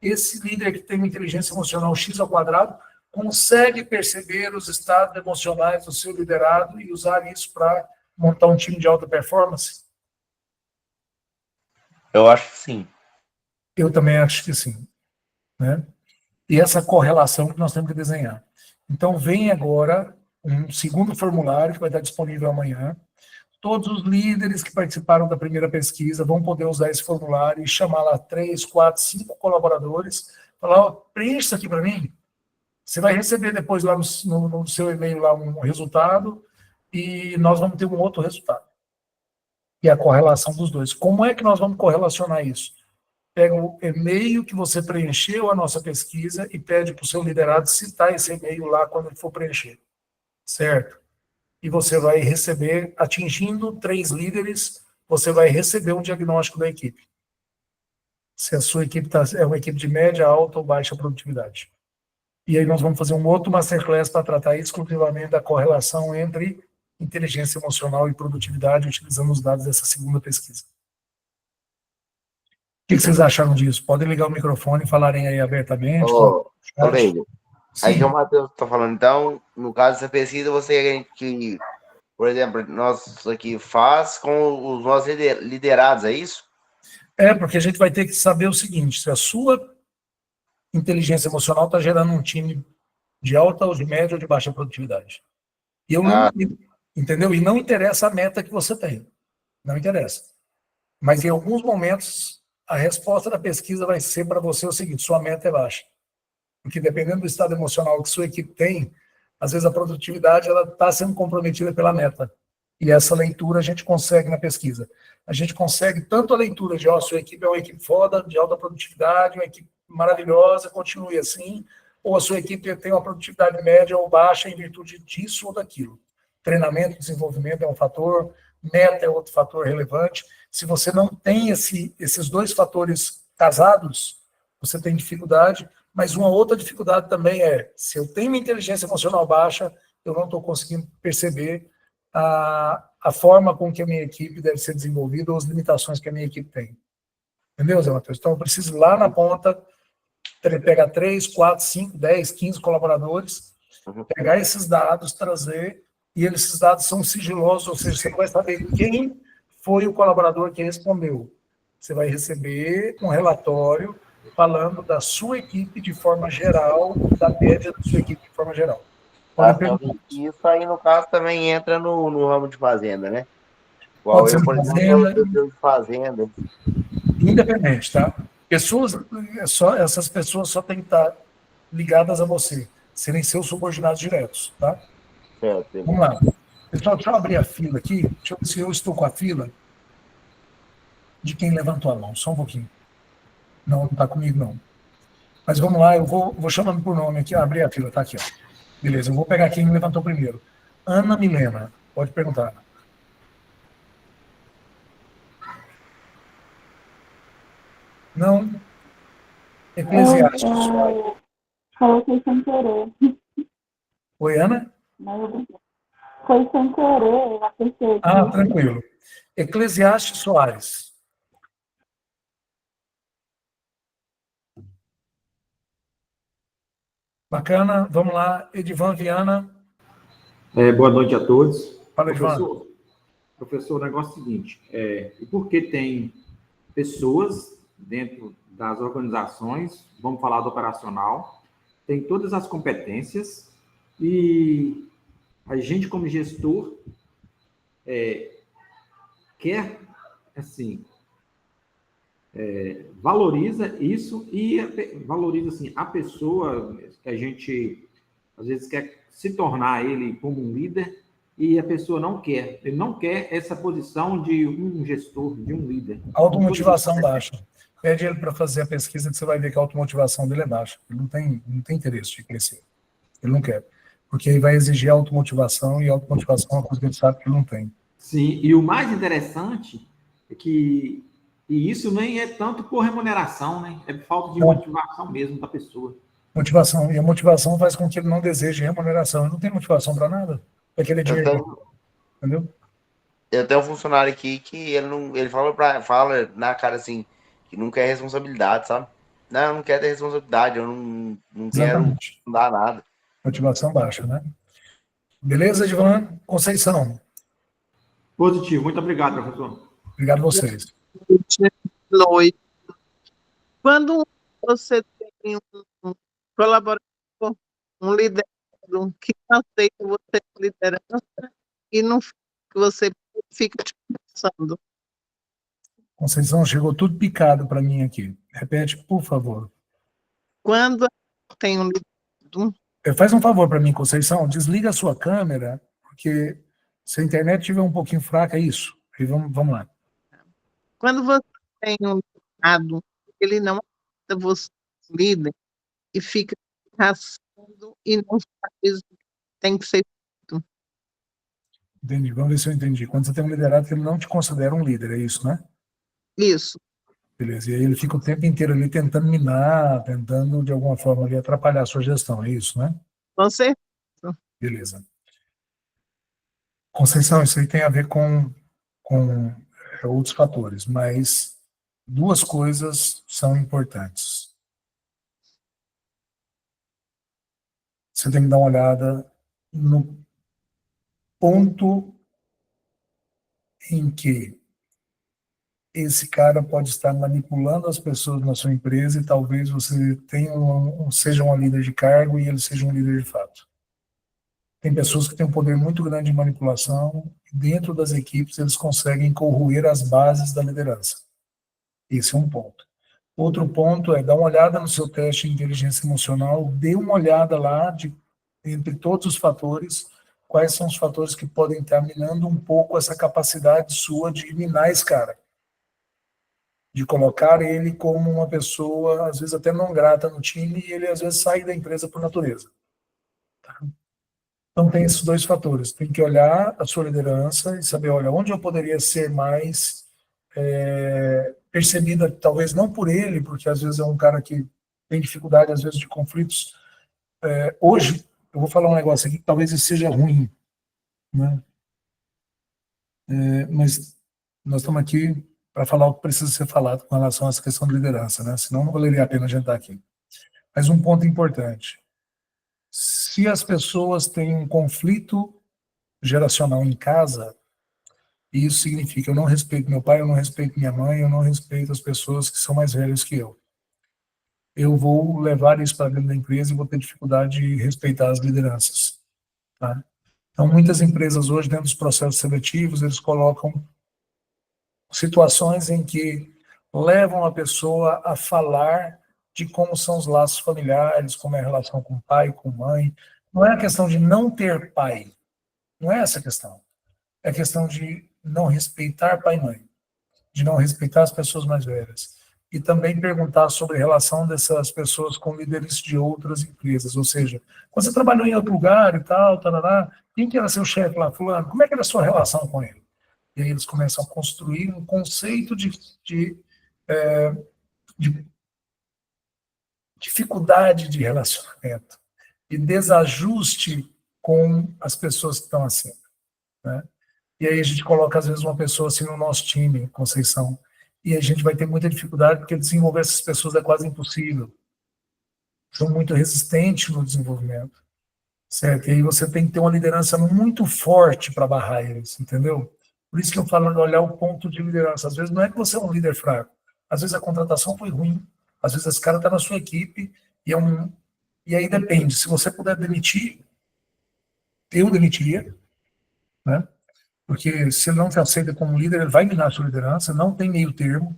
esse líder que tem uma inteligência emocional X ao quadrado consegue perceber os estados emocionais do seu liderado e usar isso para montar um time de alta performance? Eu acho que sim. Eu também acho que sim. Né? E essa correlação que nós temos que desenhar. Então, vem agora um segundo formulário que vai estar disponível amanhã. Todos os líderes que participaram da primeira pesquisa vão poder usar esse formulário e chamar lá 3, 4, 5 colaboradores, falar: ó, preencha isso aqui para mim. Você vai receber depois lá no seu e-mail lá um resultado e nós vamos ter um outro resultado. E a correlação dos dois. Como é que nós vamos correlacionar isso? Pega o e-mail que você preencheu a nossa pesquisa e pede para o seu liderado citar esse e-mail lá quando ele for preencher. Certo? E você vai receber, atingindo 3 líderes, você vai receber um diagnóstico da equipe. Se a sua equipe é uma equipe de média, alta ou baixa produtividade. E aí nós vamos fazer um outro masterclass para tratar exclusivamente da correlação entre inteligência emocional e produtividade, utilizando os dados dessa segunda pesquisa. O que vocês acharam disso? Podem ligar o microfone e falarem aí abertamente. Amigo, aí que o Matheus está falando, então, no caso dessa pesquisa, você que, por exemplo, nós aqui faz com os nossos liderados, é isso? É, porque a gente vai ter que saber o seguinte: se a sua inteligência emocional está gerando um time de alta ou de média ou de baixa produtividade. E eu não, entendeu? E não interessa a meta que você tem. Não interessa. Mas em alguns momentos, a resposta da pesquisa vai ser para você o seguinte: sua meta é baixa. Porque dependendo do estado emocional que sua equipe tem, às vezes a produtividade está sendo comprometida pela meta. E essa leitura a gente consegue na pesquisa. A gente consegue tanto a leitura de: ó, sua equipe é uma equipe foda, de alta produtividade, uma equipe maravilhosa, continue assim, ou a sua equipe tem uma produtividade média ou baixa em virtude disso ou daquilo. Treinamento, desenvolvimento é um fator, meta é outro fator relevante. Se você não tem esses dois fatores casados, você tem dificuldade. Mas uma outra dificuldade também é: se eu tenho uma inteligência emocional baixa, eu não estou conseguindo perceber a forma com que a minha equipe deve ser desenvolvida ou as limitações que a minha equipe tem. Entendeu, Zé Matheus? Então, eu preciso ir lá na ponta, pegar 3, 4, 5, 10, 15 colaboradores, pegar esses dados, trazer, e esses dados são sigilosos, ou seja, você não vai saber quem foi o colaborador que respondeu. Você vai receber um relatório falando da sua equipe de forma geral, da média da sua equipe de forma geral. Isso aí, no caso, também entra no ramo de fazenda, né? Igual eu, por exemplo, de fazenda. Independente, tá? Essas pessoas só têm que estar ligadas a você, serem seus subordinados diretos, tá? Certo. Vamos lá. Pessoal, deixa eu abrir a fila aqui. Deixa eu ver se eu estou com a fila de quem levantou a mão. Só um pouquinho. Não está comigo, não. Mas vamos lá, eu vou chamando por nome aqui. Abrir a fila, tá aqui, ó. Beleza, eu vou pegar quem levantou primeiro. Ana Milena, pode perguntar. Não? Eclesiásticos. Coloquei sem querer. Oi, Ana? Mas Foi sem querer, eu apertei aqui. Tranquilo. Eclesiastes Soares. Bacana, vamos lá. Edivan Viana. Boa noite a todos. Fala, Edivan. Professor, o negócio é o seguinte, e por que tem pessoas dentro das organizações, vamos falar do operacional, tem todas as competências e a gente, como gestor, quer, assim, valoriza isso e valoriza, assim, a pessoa que a gente, às vezes, quer se tornar ele como um líder e a pessoa não quer. Ele não quer essa posição de um gestor, de um líder. Automotivação baixa. Pede ele para fazer a pesquisa que você vai ver que a automotivação dele é baixa. Ele não tem interesse de crescer. Ele não quer. Porque aí vai exigir automotivação e automotivação é uma coisa que ele sabe que ele não tem. Sim, e o mais interessante é que isso nem é tanto por remuneração, né? É por falta de motivação mesmo da pessoa. Motivação. E a motivação faz com que ele não deseje remuneração. Ele não tem motivação para nada. É aquele dinheiro. Entendeu? Eu tenho um funcionário aqui que ele fala na cara assim, que não quer responsabilidade, sabe? Não, eu não quero ter responsabilidade, eu não quero dar nada. Motivação baixa, né? Beleza, Edivan? Conceição. Positivo, muito obrigado, professor. Obrigado a vocês. Quando você tem um colaborador, um liderado que não aceita você liderança e não que você fica pensando. Conceição, chegou tudo picado para mim aqui. Repete, por favor. Quando tem um liderado... Faz um favor para mim, Conceição, desliga a sua câmera, porque se a internet estiver um pouquinho fraca, é isso. E vamos lá. Quando você tem um liderado, ele não aceita você líder e fica raçando e não faz o que tem que ser feito. Entendi, vamos ver se eu entendi. Quando você tem um liderado que ele não te considera um líder, é isso, né? Isso. Beleza, e aí ele fica o tempo inteiro ali tentando minar, tentando de alguma forma ali atrapalhar a sua gestão, é isso, né? Com certeza. Beleza. Conceição, isso aí tem a ver com outros fatores, mas duas coisas são importantes. Você tem que dar uma olhada no ponto em que esse cara pode estar manipulando as pessoas na sua empresa e talvez você tenha seja um líder de cargo e ele seja um líder de fato. Tem pessoas que têm um poder muito grande de manipulação e dentro das equipes eles conseguem corroer as bases da liderança. Esse é um ponto. Outro ponto é dar uma olhada no seu teste de inteligência emocional, dê uma olhada lá entre todos os fatores, quais são os fatores que podem estar minando um pouco essa capacidade sua de minar esse cara. De colocar ele como uma pessoa, às vezes até não grata no time, e ele às vezes sai da empresa por natureza. Tá? Então tem esses dois fatores. Tem que olhar a sua liderança e saber, olha, onde eu poderia ser mais percebida, talvez não por ele, porque às vezes é um cara que tem dificuldade, às vezes, de conflitos. Hoje, eu vou falar um negócio aqui que talvez isso seja ruim, né? Mas nós estamos aqui para falar o que precisa ser falado com relação a essa questão de liderança, né? Senão não valeria a pena a gente estar aqui. Mas um ponto importante. Se as pessoas têm um conflito geracional em casa, isso significa eu não respeito meu pai, eu não respeito minha mãe, eu não respeito as pessoas que são mais velhas que eu. Eu vou levar isso para dentro da empresa e vou ter dificuldade de respeitar as lideranças. Tá? Então, muitas empresas hoje, dentro dos processos seletivos, eles colocam situações em que levam a pessoa a falar de como são os laços familiares, como é a relação com o pai, com a mãe. Não é a questão de não ter pai. Não é essa a questão. É a questão de não respeitar pai e mãe. De não respeitar as pessoas mais velhas. E também perguntar sobre a relação dessas pessoas com líderes de outras empresas. Ou seja, quando você trabalhou em outro lugar e tal, tarará, quem que era seu chefe lá, fulano? Como é que era a sua relação com ele? E aí eles começam a construir um conceito de dificuldade de relacionamento e desajuste com as pessoas que estão acima. né? E aí a gente coloca, às vezes, uma pessoa assim no nosso time, Conceição, e a gente vai ter muita dificuldade, porque desenvolver essas pessoas é quase impossível. São muito resistentes no desenvolvimento, certo? E aí você tem que ter uma liderança muito forte para barrar eles, entendeu? Por isso que eu falo de olhar o ponto de liderança. Às vezes não é que você é um líder fraco, às vezes a contratação foi ruim, às vezes esse cara está na sua equipe, e aí depende. Se você puder demitir, eu demitiria, né? Porque se ele não te aceita como líder, ele vai minar a sua liderança, não tem meio termo,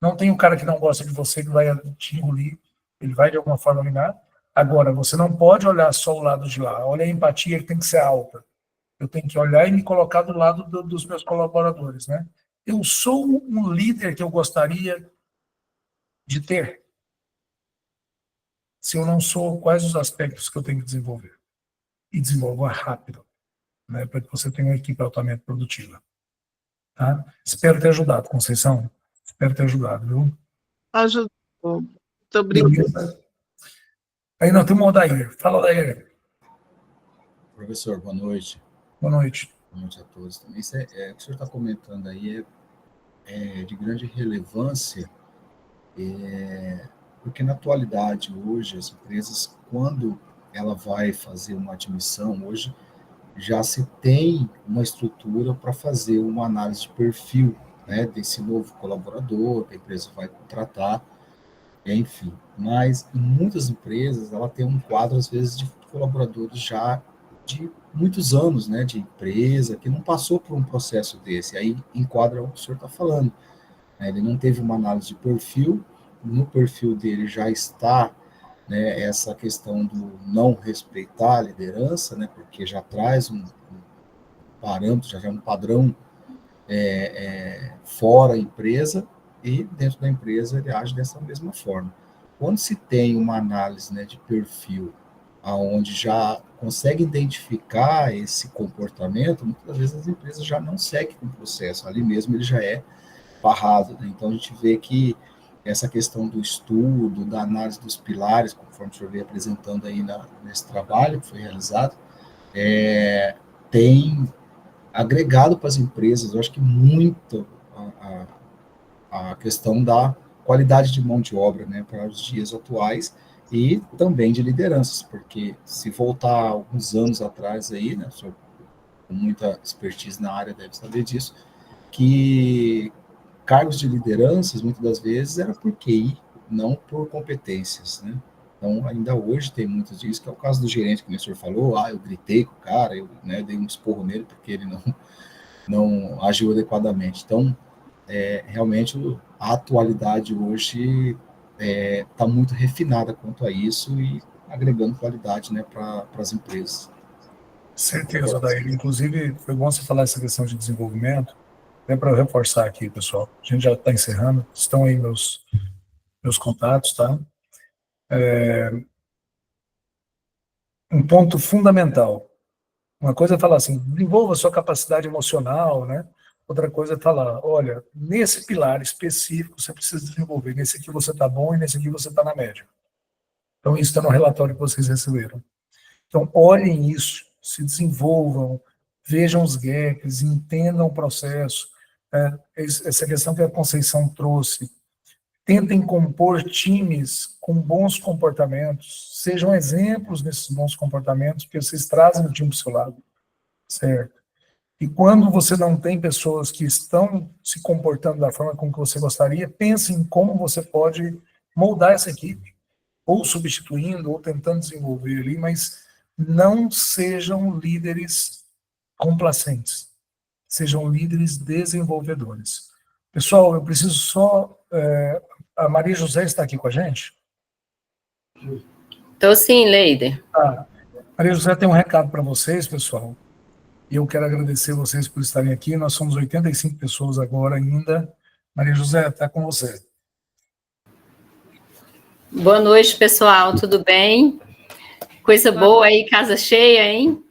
não tem um cara que não gosta de você que vai te engolir, ele vai de alguma forma minar. Agora, você não pode olhar só o lado de lá, olha a empatia que tem que ser alta. Eu tenho que olhar e me colocar do lado dos meus colaboradores, né? Eu sou um líder que eu gostaria de ter. Se eu não sou, quais os aspectos que eu tenho que desenvolver? E desenvolva rápido, né? Para que você tenha uma equipe altamente produtiva. Tá? Espero ter ajudado, Conceição. Espero ter ajudado, viu? Ajudou. Muito obrigada. Aí nós temos o Odair. Fala, Odair. Professor, boa noite. Boa noite. Boa noite a todos. Também o que o senhor está comentando aí é de grande relevância, porque na atualidade, hoje, as empresas, quando ela vai fazer uma admissão, hoje, já se tem uma estrutura para fazer uma análise de perfil, né, desse novo colaborador que a empresa vai contratar, enfim. Mas em muitas empresas, ela tem um quadro, às vezes, de colaboradores já de muitos anos, né, de empresa, que não passou por um processo desse. Aí enquadra o que o senhor está falando, né? Ele não teve uma análise de perfil, no perfil dele já está, né, essa questão do não respeitar a liderança, né, porque já traz um parâmetro, já é um padrão fora a empresa, e dentro da empresa ele age dessa mesma forma. Quando se tem uma análise, né, de perfil, aonde já consegue identificar esse comportamento, muitas vezes as empresas já não seguem com o processo, ali mesmo ele já é barrado, né? Então a gente vê que essa questão do estudo, da análise dos pilares, conforme o senhor veio apresentando aí nesse trabalho que foi realizado, tem agregado para as empresas, eu acho que muito a questão da qualidade de mão de obra, né, para os dias atuais, e também de lideranças, porque se voltar alguns anos atrás aí, né, o senhor com muita expertise na área deve saber disso, que cargos de lideranças, muitas das vezes, era por QI, não por competências, né? Então, ainda hoje tem muito disso, que é o caso do gerente, que o senhor falou, eu gritei com o cara, eu, né, dei um esporro nele porque ele não agiu adequadamente. Então, realmente, a atualidade hoje está muito refinada quanto a isso e agregando qualidade, né, para as empresas. Certeza, Odair. Inclusive, foi bom você falar essa questão de desenvolvimento, até para eu reforçar aqui, pessoal. A gente já está encerrando, estão aí meus contatos, tá? Um ponto fundamental. Uma coisa é falar assim, desenvolva a sua capacidade emocional, né? Outra coisa é falar, olha, nesse pilar específico você precisa desenvolver, nesse aqui você está bom e nesse aqui você está na média. Então, isso está no relatório que vocês receberam. Então, olhem isso, se desenvolvam, vejam os gaps, entendam o processo. Essa questão que a Conceição trouxe, tentem compor times com bons comportamentos, sejam exemplos desses bons comportamentos, porque vocês trazem o time para o seu lado, certo? E quando você não tem pessoas que estão se comportando da forma como que você gostaria, pense em como você pode moldar essa equipe, ou substituindo, ou tentando desenvolver ali, mas não sejam líderes complacentes, sejam líderes desenvolvedores. Pessoal, eu preciso só... a Maria José está aqui com a gente? Estou sim, Leide. Maria José tem um recado para vocês, pessoal. E eu quero agradecer vocês por estarem aqui. Nós somos 85 pessoas agora ainda. Maria José, está com você. Boa noite, pessoal. Tudo bem? Coisa boa aí, casa cheia, hein?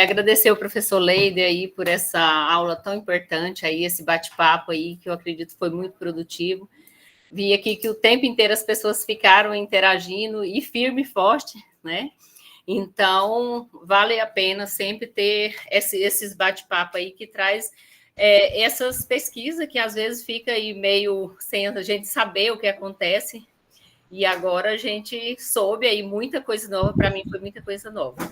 Agradecer ao professor Leide aí por essa aula tão importante aí, esse bate-papo aí, que eu acredito foi muito produtivo. Vi aqui que o tempo inteiro as pessoas ficaram interagindo e firme e forte, né? Então, vale a pena sempre ter esses bate-papo aí que traz essas pesquisas que às vezes fica aí meio sem a gente saber o que acontece, e agora a gente soube aí muita coisa nova, para mim foi muita coisa nova.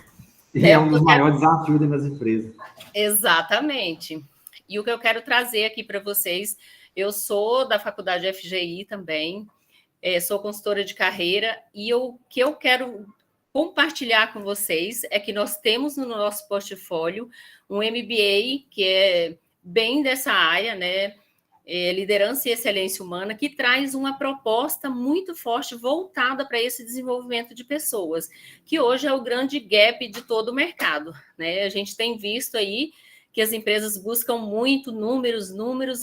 E é um dos maiores desafios das empresas. Exatamente. E o que eu quero trazer aqui para vocês, eu sou da Faculdade FGI também, sou consultora de carreira, e o que eu quero compartilhar com vocês é que nós temos no nosso portfólio um MBA que é bem dessa área, né? Liderança e Excelência Humana, que traz uma proposta muito forte voltada para esse desenvolvimento de pessoas, que hoje é o grande gap de todo o mercado, né? A gente tem visto aí que as empresas buscam muito números,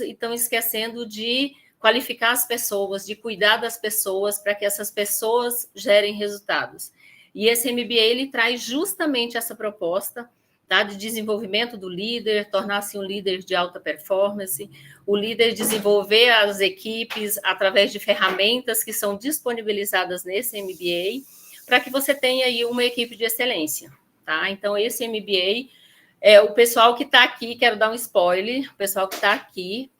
e estão esquecendo de qualificar as pessoas, de cuidar das pessoas, para que essas pessoas gerem resultados. E esse MBA, ele traz justamente essa proposta, tá, de desenvolvimento do líder, tornar-se um líder de alta performance, o líder desenvolver as equipes através de ferramentas que são disponibilizadas nesse MBA, para que você tenha aí uma equipe de excelência, tá? Então, esse MBA, o pessoal que está aqui, quero dar um spoiler, o pessoal que está aqui,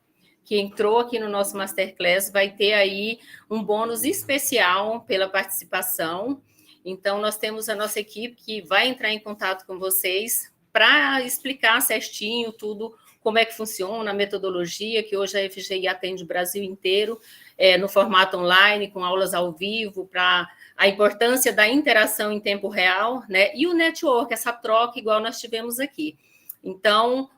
que entrou aqui no nosso Masterclass, vai ter aí um bônus especial pela participação. Então, nós temos a nossa equipe que vai entrar em contato com vocês para explicar certinho tudo, como é que funciona, a metodologia, que hoje a FGI atende o Brasil inteiro, no formato online, com aulas ao vivo, para a importância da interação em tempo real, né? E o network, essa troca igual nós tivemos aqui. Então,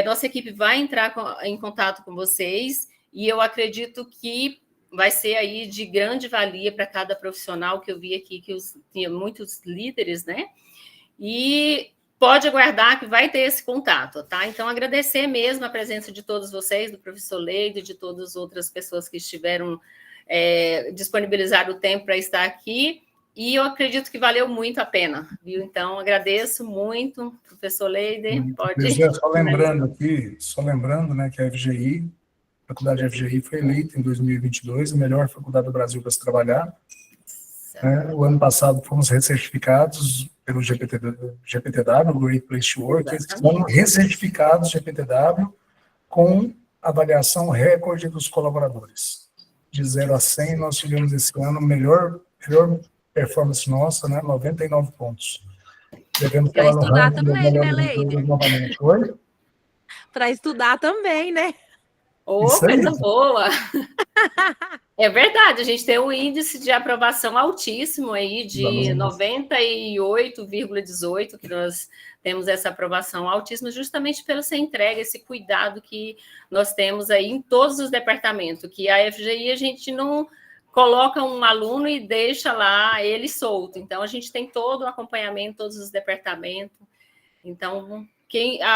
nossa equipe vai entrar em contato com vocês, e eu acredito que vai ser aí de grande valia para cada profissional, que eu vi aqui que tinha muitos líderes, né? E pode aguardar que vai ter esse contato, tá? Então, agradecer mesmo a presença de todos vocês, do professor Leide, de todas as outras pessoas que estiveram disponibilizaram o tempo para estar aqui, e eu acredito que valeu muito a pena, viu? Então, agradeço muito, professor Leide, pode... Só lembrando, né, que a FGI, a Faculdade FGI foi eleita em 2022 a melhor faculdade do Brasil para se trabalhar. O ano passado fomos recertificados pelo GPTW, Great Place to Work, fomos recertificados GPTW com avaliação recorde dos colaboradores. De 0 a 100, nós tivemos esse ano melhor performance nossa, né, 99 pontos. Devemos para estudar também, né, Leide? Oi? Para estudar também, né? Coisa boa! É verdade, a gente tem um índice de aprovação altíssimo aí, de 98,18, que nós temos essa aprovação altíssima, justamente pela essa entrega, esse cuidado que nós temos aí em todos os departamentos, que a FGI a gente não coloca um aluno e deixa lá ele solto, então a gente tem todo o acompanhamento, todos os departamentos, então...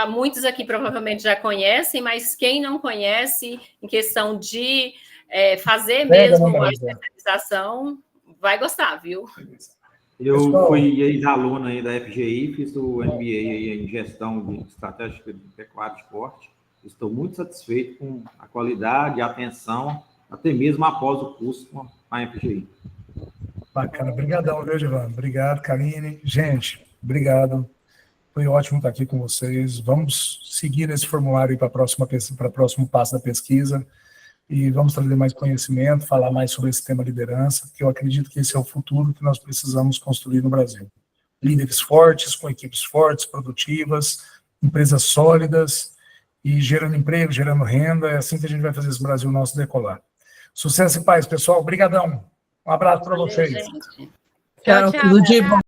muitos aqui provavelmente já conhecem, mas quem não conhece, em questão de fazer mesmo a especialização, vai gostar, viu? Eu fui ex-aluno aí da FGI, fiz o MBA aí em gestão de estratégia de pecuária de corte. Estou muito satisfeito com a qualidade, a atenção, até mesmo após o curso com a FGI. Bacana, obrigadão, viu, Giovanni? Obrigado, Karine. Gente, obrigado. Foi ótimo estar aqui com vocês. Vamos seguir esse formulário para o próximo passo da pesquisa e vamos trazer mais conhecimento, falar mais sobre esse tema liderança, que eu acredito que esse é o futuro que nós precisamos construir no Brasil. Líderes fortes, com equipes fortes, produtivas, empresas sólidas e gerando emprego, gerando renda. É assim que a gente vai fazer esse Brasil nosso decolar. Sucesso e paz, pessoal. Obrigadão. Um abraço para vocês. Tchau, tchau.